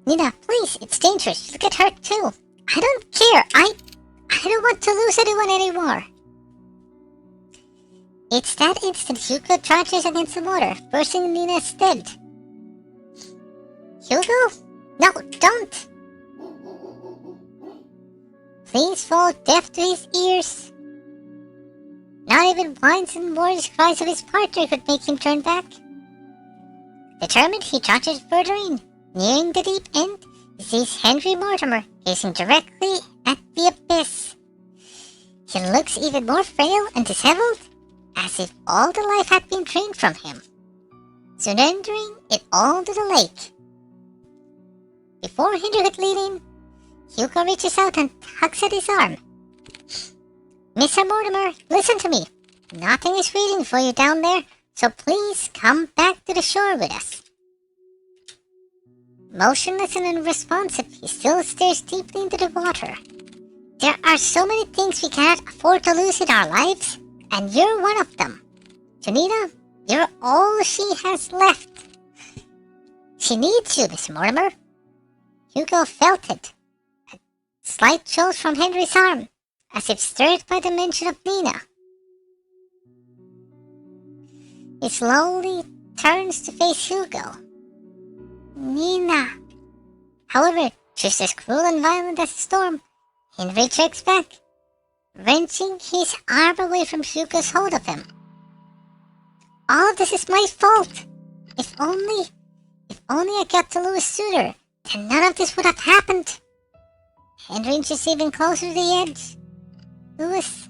Nina, please, it's dangerous. You'll get hurt too. I don't care. I don't want to lose anyone anymore. It's that instant Hugo charges against the motor, bursting Nina's stead. Hugo? No, don't! Please fall deaf to his ears. Not even whines and warriors cries of his partner could make him turn back. Determined, he charges further in. Nearing the deep end, he sees Henry Mortimer gazing directly at the abyss. He looks even more frail and disheveled, as if all the life had been drained from him, surrendering it all to the lake. Before Henry could lead in, Hugo reaches out and tugs at his arm. Mr. Mortimer, listen to me. Nothing is waiting for you down there, so please come back to the shore with us. Motionless and unresponsive, he still stares deeply into the water. There are so many things we cannot afford to lose in our lives, and you're one of them. Janita, you're all she has left. She needs you, Mr. Mortimer. Hugo felt it. A slight jolt from Henry's arm. as if stirred by the mention of Nina. He slowly turns to face Hugo. Nina. However, just as cruel and violent as the storm, Henry checks back, wrenching his arm away from Hugo's hold of him. All of this is my fault. If only I got to Lewis sooner, then none of this would have happened. Henry inches even closer to the edge. Lewis,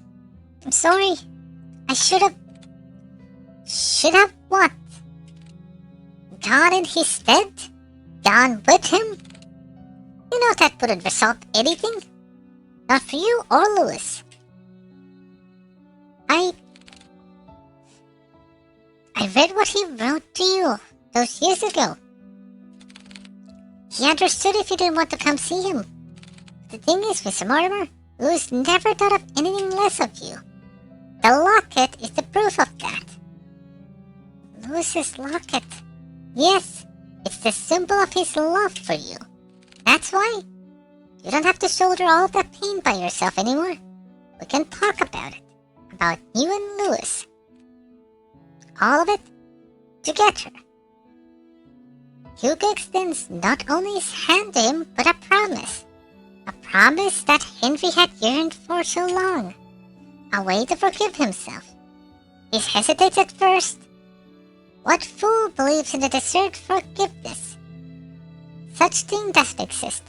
I'm sorry. I should have what? Gone in his stead? Gone with him? You know that wouldn't resolve anything. Not for you or Lewis. I read what he wrote to you those years ago. He understood if you didn't want to come see him. The thing is, Mr. Mortimer, Lewis never thought of anything less of you. The locket is the proof of that. Lewis's locket. Yes, it's the symbol of his love for you. That's why you don't have to shoulder all of that pain by yourself anymore. We can talk about it. About you and Lewis. All of it together. Hugo extends not only his hand to him, but a promise. A promise that Henry had yearned for so long. A way to forgive himself. He hesitates at first. What fool believes in the deserved forgiveness? Such thing doesn't exist.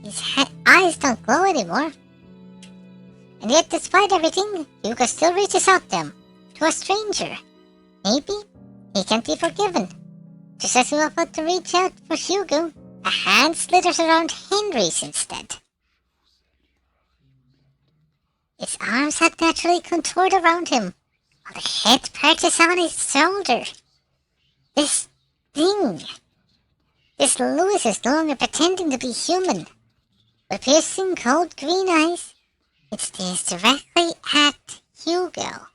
His eyes don't glow anymore. And yet, despite everything, Hugo still reaches out to him, to a stranger. Maybe he can be forgiven. Just as he was about to reach out for Hugo, a hand slithers around Henry's instead. His arms had naturally contoured around him, while the head perches on his shoulder. This thing. This Lewis is no longer pretending to be human. With piercing cold green eyes, it stares directly at Hugo.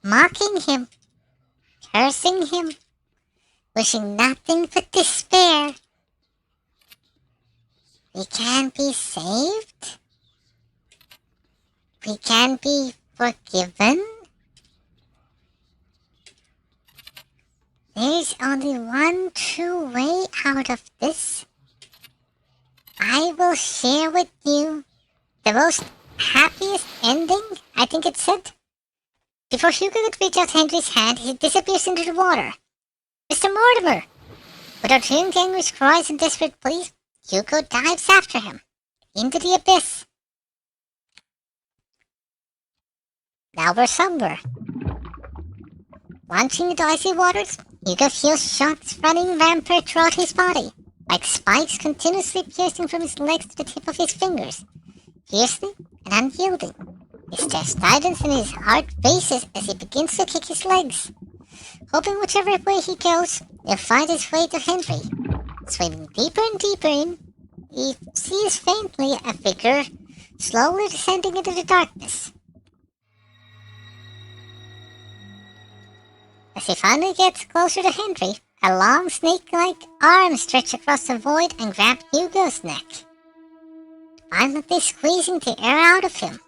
Mocking him. Cursing him. Wishing nothing but despair. We can be saved? We can be forgiven? There's only one true way out of this. I will share with you the most happiest ending, I think it said. Before Hugo could reach out Henry's hand, he disappears into the water. Mr. Mortimer! Without hearing the anguish cries in desperate pleas, Hugo dives after him, into the abyss. Now we're somewhere. Launching into icy waters, Hugo feels shots running rampant throughout his body, like spikes continuously piercing from his legs to the tip of his fingers. Fiercely and unyielding, his chest tightens and his heart races as he begins to kick his legs. Hoping whichever way he goes, he'll find his way to Henry. Swimming deeper and deeper in, he sees faintly a figure slowly descending into the darkness. As he finally gets closer to Henry, a long snake-like arm stretches across the void and grabs Hugo's neck, violently squeezing the air out of him.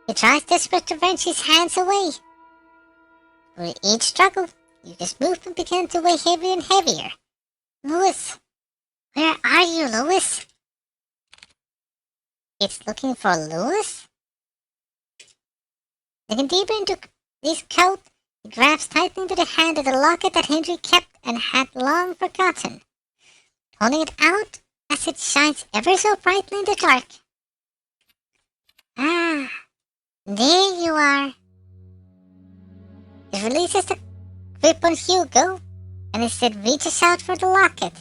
He tries desperate to wrench his hands away. With each struggle, Hugo's movement began to weigh heavier and heavier. Lewis! Where are you, Lewis? It's looking for Lewis? Digging deeper into his coat, he grabs tightly into the hand of the locket that Henry kept and had long forgotten, holding it out as it shines ever so brightly in the dark. Ah, there you are. He releases the grip on Hugo and instead reaches out for the locket.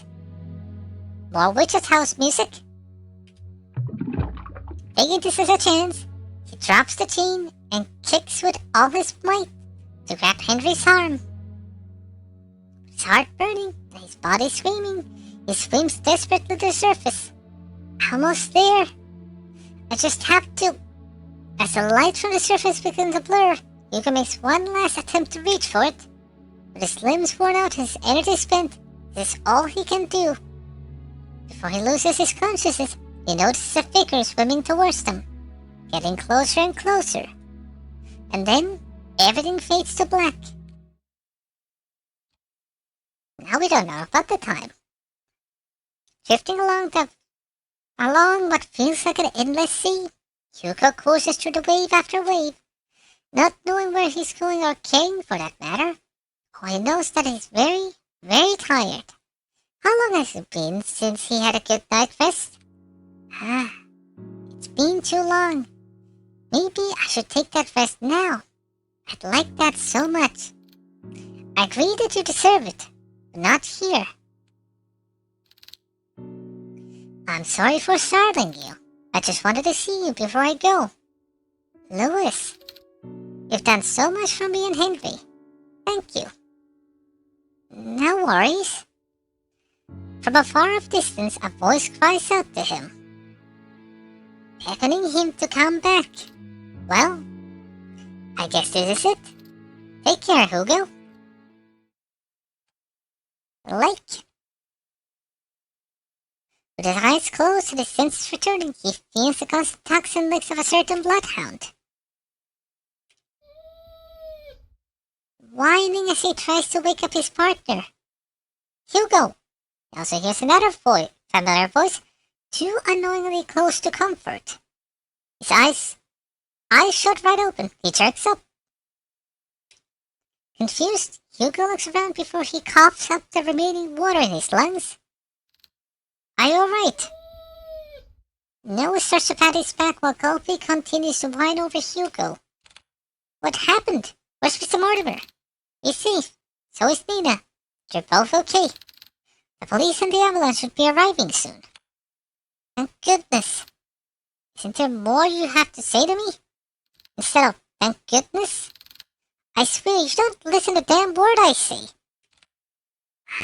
More Witch's House music. Taking this as a chance, he drops the chain and kicks with all his might to grab Henry's arm. His heart burning and his body screaming, he swims desperately to the surface. Almost there. I just have to. As the light from the surface begins to blur, Hugo makes one last attempt to reach for it. With his limbs worn out and his energy spent, this is all he can do. Before he loses his consciousness he notices a figure swimming towards them, getting closer and closer. And then, everything fades to black. Now we don't know about the time. Drifting along what feels like an endless sea, Hugo courses through the wave after wave, not knowing where he's going or caring for that matter. All he knows that he's very, very tired. How long has it been since he had a good night rest? It's been too long. Maybe I should take that rest now. I'd like that so much. I agree that you deserve it, but not here. I'm sorry for startling you. I just wanted to see you before I go. Louis, you've done so much for me and Henry. Thank you. No worries. From a far off distance, a voice cries out to him, beckoning him to come back. Well, I guess this is it. Take care, Hugo. Lake. With his eyes closed and his senses returning, he feels the constant toxin licks of a certain bloodhound. Whining as he tries to wake up his partner. Hugo! He also hears another familiar voice, too unknowingly close to comfort. His eyes shut right open. He jerks up. Confused, Hugo looks around before he coughs up the remaining water in his lungs. Are you alright? Noah starts to pat his back while Gulpy continues to whine over Hugo. What happened? Where's Mr. Mortimer? He's safe. So is Nina. They're both okay. The police and the ambulance should be arriving soon. Thank goodness. Isn't there more you have to say to me? Instead of thank goodness? I swear you don't listen to a damn word I say.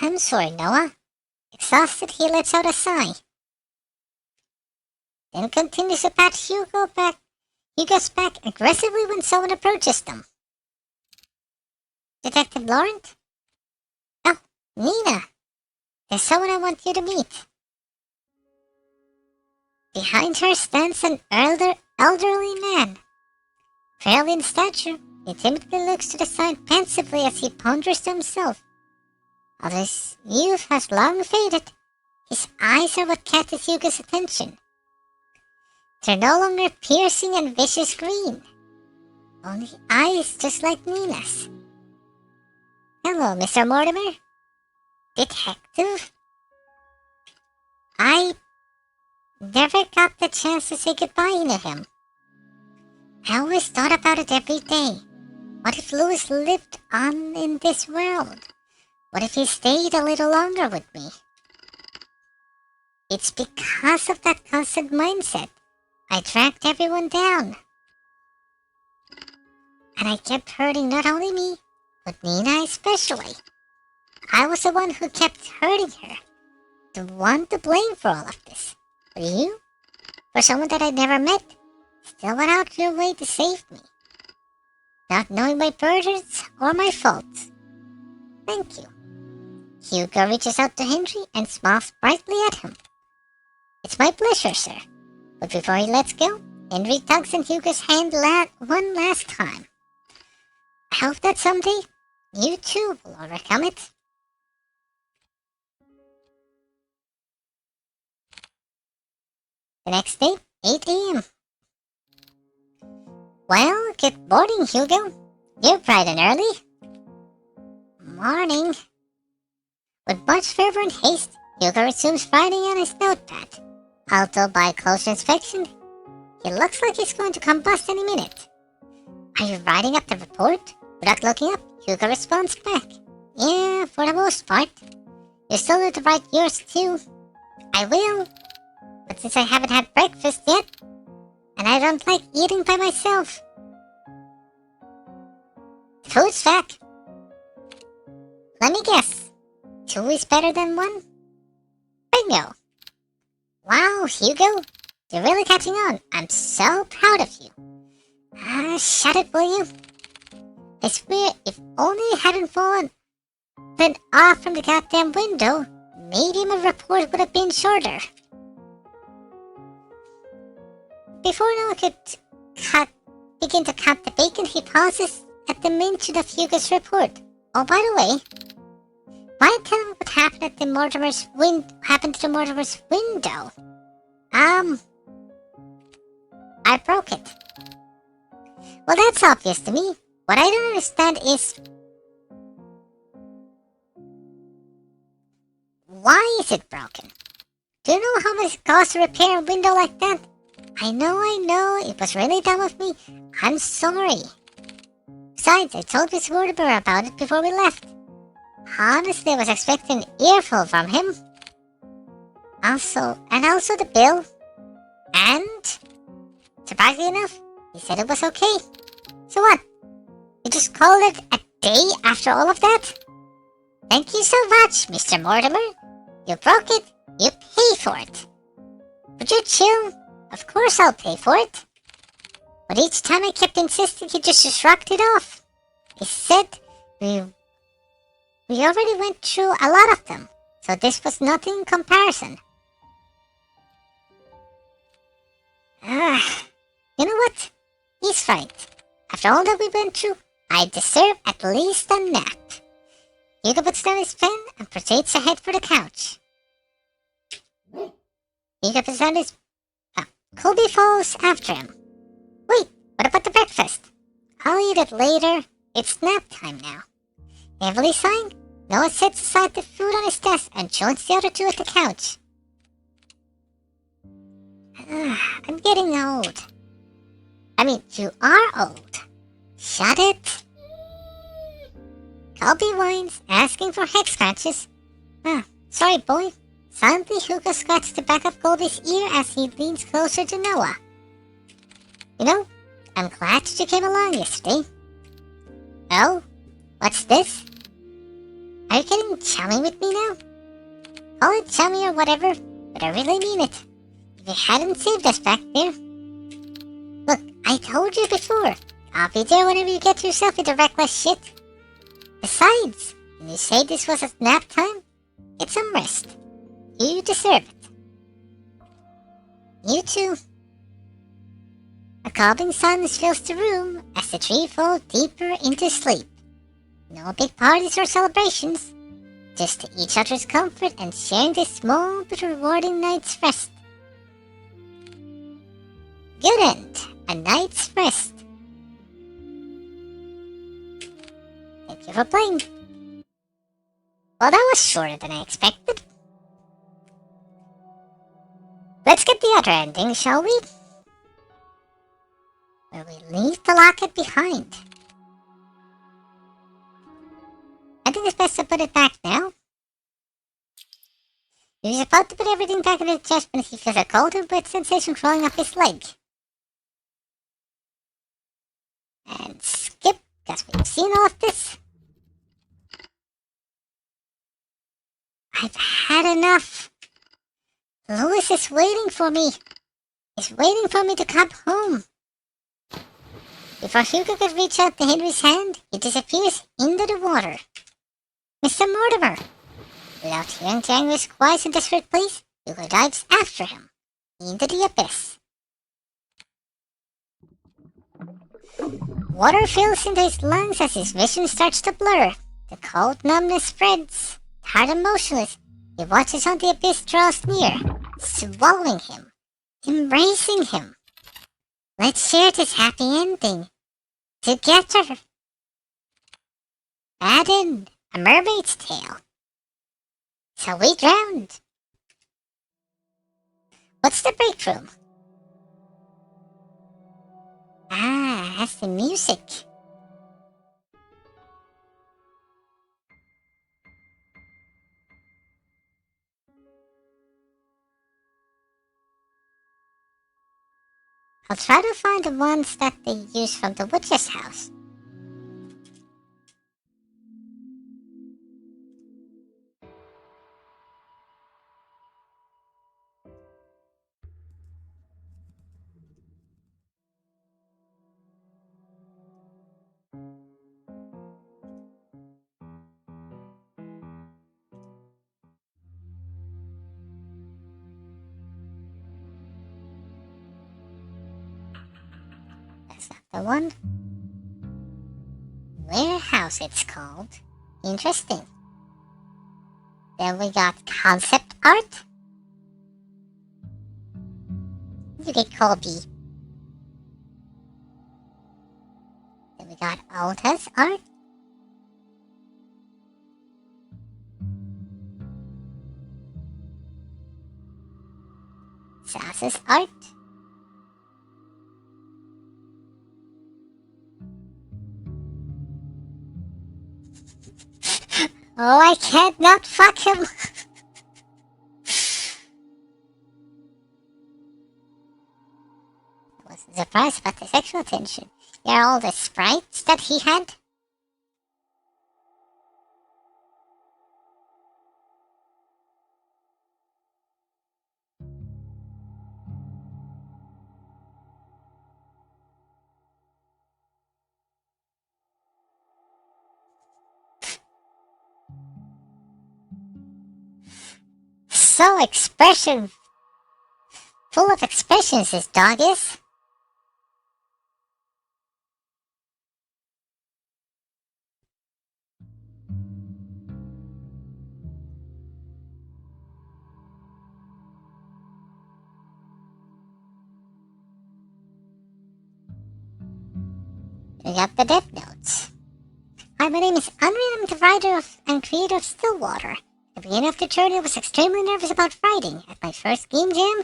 I'm sorry, Noah. Exhausted, he lets out a sigh. Then continues to pat Hugo's back aggressively when someone approaches them. Detective Laurent? Oh, Nina. There's someone I want you to meet. Behind her stands an elderly man. Frail in stature, he timidly looks to the side pensively as he ponders to himself. Although his youth has long faded, his eyes are what catches Hugo's attention. They're no longer piercing and vicious green. Only eyes just like Nina's. Hello, Mr. Mortimer. Detective? I never got the chance to say goodbye to him. I always thought about it every day. What if Louis lived on in this world? What if he stayed a little longer with me? It's because of that constant mindset. I tracked everyone down. And I kept hurting not only me, but Nina especially. I was the one who kept hurting her. The one to blame for all of this. But you, for someone that I never met, still went out your way to save me. Not knowing my burdens or my faults. Thank you. Hugo reaches out to Henry and smiles brightly at him. It's my pleasure, sir. But before he lets go, Henry tugs in Hugo's hand one last time. I hope that someday, you too will overcome it. The next day, 8 a.m. Well, good morning, Hugo. You're bright and early. Morning. With much fervor and haste, Hugo resumes writing on his notepad. Although by closer inspection, he looks like he's going to combust any minute. Are you writing up the report? Without looking up, Hugo responds back. Yeah, for the most part. You still need to write yours too. I will. But since I haven't had breakfast yet, and I don't like eating by myself. The food's back. Let me guess. 2 is better than 1? Bingo. Wow, Hugo. You're really catching on. I'm so proud of you. Shut it, will you? I swear, if only it hadn't fallen off from the goddamn window, maybe my report would have been shorter. before Noah could begin to count the bacon, he pauses at the mention of Hugo's report. Oh, by the way, why tell him what happened at the happened to the Mortimer's window? I broke it. Well, that's obvious to me. What I don't understand is, why is it broken? Do you know how much it costs to repair a window like that? I know, it was really dumb of me. I'm sorry. Besides, I told Miss Mortimer about it before we left. Honestly, I was expecting an earful from him. Also the bill. And, surprisingly enough, he said it was okay. So what? You just called it a day after all of that? Thank you so much, Mr. Mortimer. You broke it, you pay for it. Would you chill? Of course I'll pay for it. But each time I kept insisting, he just shrugged it off. He said we already went through a lot of them, so this was nothing in comparison. You know what? He's right. After all that we went through, I deserve at least a nap. Hugo puts down his pen and proceeds to head for the couch. Hugo puts down his... Colby follows after him. Wait, what about the breakfast? I'll eat it later. It's nap time now. Heavily sighing, Noah sets aside the food on his desk and joins the other two at the couch. I'm getting old. I mean, you are old. Shut it. Colby whines, asking for head scratches. Sorry, boy. Suddenly, Hugo scratches the back of Colby's ear as he leans closer to Noah. You know, I'm glad that you came along yesterday. Oh? What's this? Are you getting chummy with me now? Call it chummy or whatever, but I really mean it. If you hadn't saved us back there... Look, I told you before. I'll be there whenever you get yourself into reckless shit. Besides, when you say this was a nap time, get some rest. You deserve it. You too. A calming silence fills the room as the three fall deeper into sleep. No big parties or celebrations, just to each other's comfort and sharing this small but rewarding night's rest. Good end, a night's rest. Thank you for playing. Well, that was shorter than I expected. Let's get the other ending, shall we? Where we leave the locket behind. I think it's best to put it back now. He was about to put everything back in his chest when he feels a cold and wet sensation crawling up his leg. And skip, because we've seen all of this. I've had enough. Louis is waiting for me. He's waiting for me to come home. Before Hugo could reach out to Henry's hand, he disappears into the water. Mr. Mortimer! Without hearing January's quiet and desperate pleas, Hugo dives after him, into the abyss. Water fills into his lungs as his vision starts to blur. The cold numbness spreads. Tired and motionless, he watches how the abyss draws near, swallowing him, embracing him. Let's share this happy ending. Together. Add in A Mermaid's Tale. So we drowned. What's the break room? That's the music. I'll try to find the ones that they use from the witch's house. The one warehouse it's called. Interesting. Then we got concept art. You get Colby. Then we got Alta's art. Sas's art. Oh, I can't not fuck him. I wasn't surprised about the sexual tension. Yeah, all the sprites that he had. So full of expressions this dog is. We got the dev notes. Hi, my name is Henry and I'm the writer and creator of Stillwater. At the beginning of the journey, I was extremely nervous about writing. At my first game jam,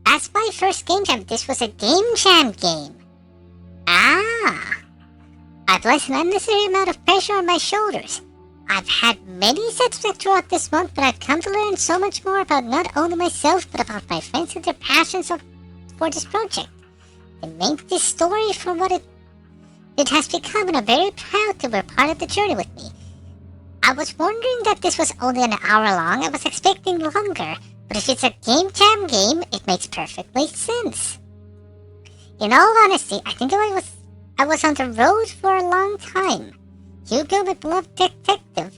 as my first game jam, this was a game jam game. I placed an unnecessary amount of pressure on my shoulders. I've had many setbacks throughout this month, but I've come to learn so much more about not only myself, but about my friends and their passions for this project. They make this story from what it has become, and I'm very proud to be part of the journey with me. I was wondering that this was only an hour long. I was expecting longer, but if it's a game jam game, it makes perfectly sense. In all honesty, I think I was on the road for a long time. Hugo, my beloved detective,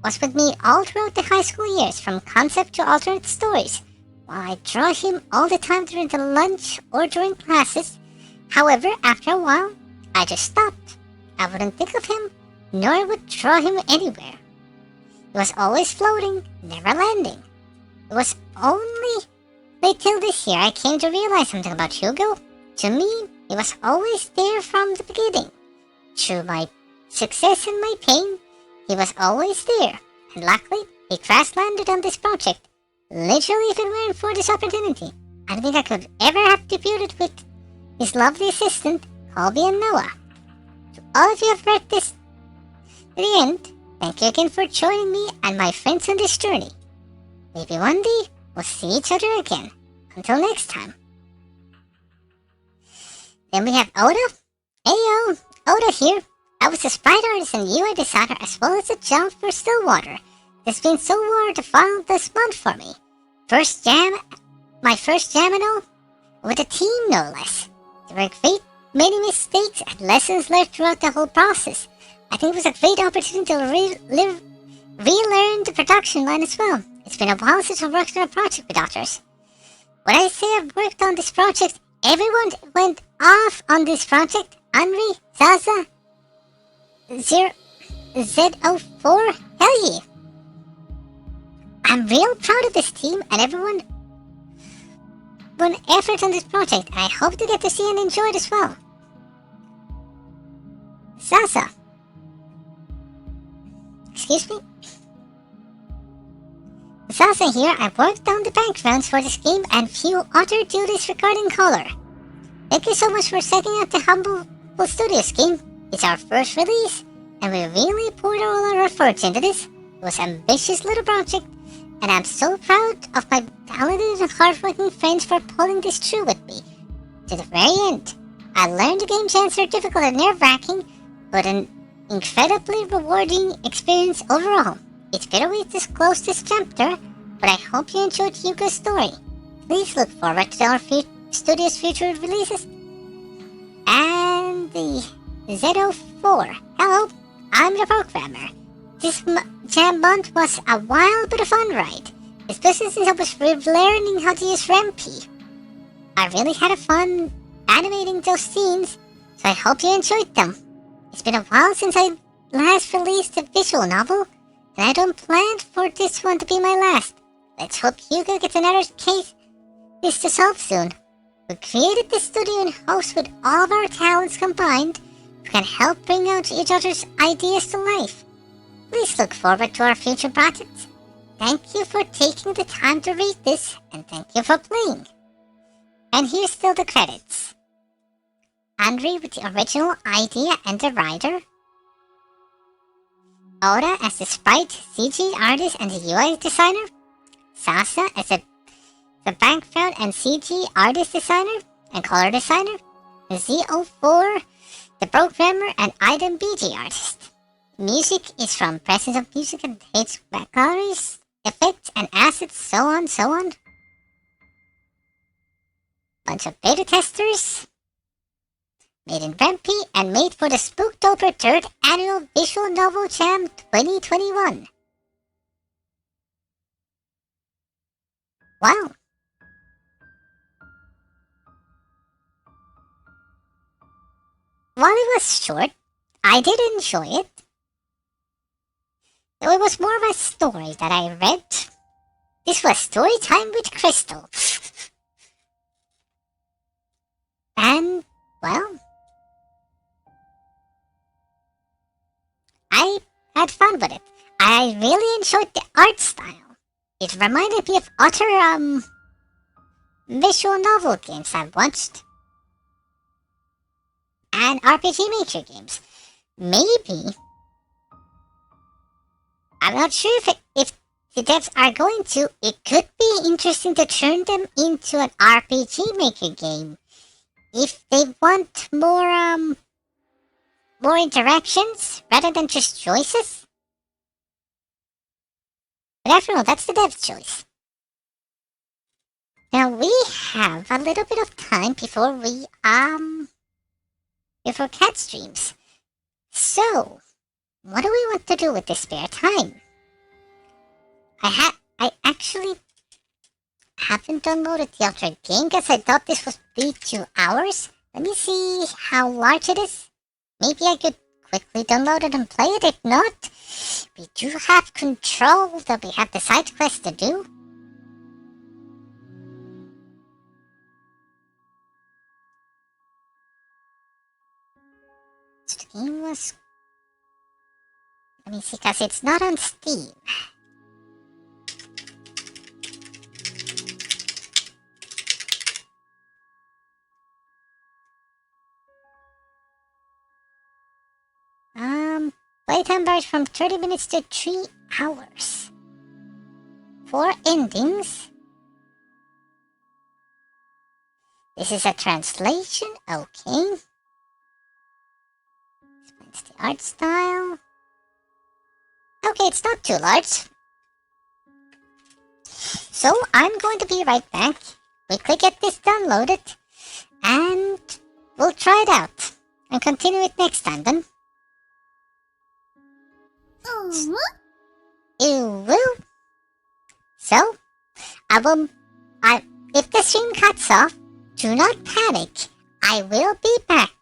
was with me all throughout the high school years, from concept to alternate stories, while I draw him all the time during the lunch or during classes. However, after a while, I just stopped. I wouldn't think of him, nor would draw him anywhere. He was always floating, never landing. It was only late till this year I came to realize something about Hugo. To me, he was always there from the beginning. Through my success and my pain, he was always there. And luckily, he crash landed on this project. Literally, if it weren't for this opportunity, I don't think I could ever have debuted with his lovely assistant, Colby and Noah. To all of you who have read this to the end, thank you again for joining me and my friends on this journey. Maybe one day, we'll see each other again. Until next time. Then we have Oda. Heyo, Oda here. I was a sprite artist and UI designer as well as a job for Stillwater. It's been so worthwhile this month for me. My first jam and all, with a team no less. There were many mistakes and lessons learned throughout the whole process. I think it was a great opportunity to relearn the production line as well. It's been a while since I worked on a project with others. When I say I've worked on this project, everyone went off on this project. Henry, Zaza, Z04, hell yeah. I'm real proud of this team and everyone put effort on this project, and I hope to get to see and enjoy it as well. Zaza. Excuse me? Zaza here, I worked on the backgrounds for this game and few other duties regarding color. Thank you so much for setting up the Humble Studios game. It's our first release, and we really poured all our efforts into this. It was an ambitious little project, and I'm so proud of my talented and hardworking friends for pulling this through with me. To the very end, I learned the game jams are difficult and nerve-wracking, but an incredibly rewarding experience overall. It's bittersweet to close this chapter, but I hope you enjoyed Hugo's story. Please look forward to our studio's future releases. And the Z04. Hello, I'm the programmer. This jam month was a wild but a fun ride, especially since I was learning how to use Rampy. I really had a fun animating those scenes, so I hope you enjoyed them. It's been a while since I last released a visual novel, and I don't plan for this one to be my last. Let's hope Hugo gets another case this to solve soon. We created this studio in hopes with all of our talents combined, we can help bring out each other's ideas to life. Please look forward to our future projects. Thank you for taking the time to read this, and thank you for playing. And here's still the credits. Andre with the original idea and the writer. Oda as the sprite, CG artist and the UI designer. Sasa as the background and CG artist designer and color designer. Z04, the programmer and item BG artist. Music is from Presence of Music and its galleries, effects and assets, so on. Bunch of beta testers. Made in Rempe and made for the Spooktober 3rd Annual Visual Novel Jam 2021. Wow. While it was short, I did enjoy it. Though it was more of a story that I read. This was story time with Crystal. And, well, I had fun with it. I really enjoyed the art style. It reminded me of other, visual novel games I've watched. And RPG Maker games. Maybe. I'm not sure if the devs are going to. It could be interesting to turn them into an RPG Maker game. If they want more interactions rather than just choices. But after all, that's the dev's choice. Now we have a little bit of time before cat streams. So, what do we want to do with this spare time? I actually haven't downloaded the other game because I thought this would be 2 hours. Let me see how large it is. Maybe I could quickly download it and play it. If not, we do have control that we have the side quests to do. So the game was... Let me see, because it's not on Steam. Playtime varies from 30 minutes to 3 hours. 4 endings. This is a translation, okay. Explains the art style. Okay, it's not too large. So I'm going to be right back. Quickly get this downloaded. And we'll try it out. And continue it next time then. You will. So, if the stream cuts off, do not panic. I will be back.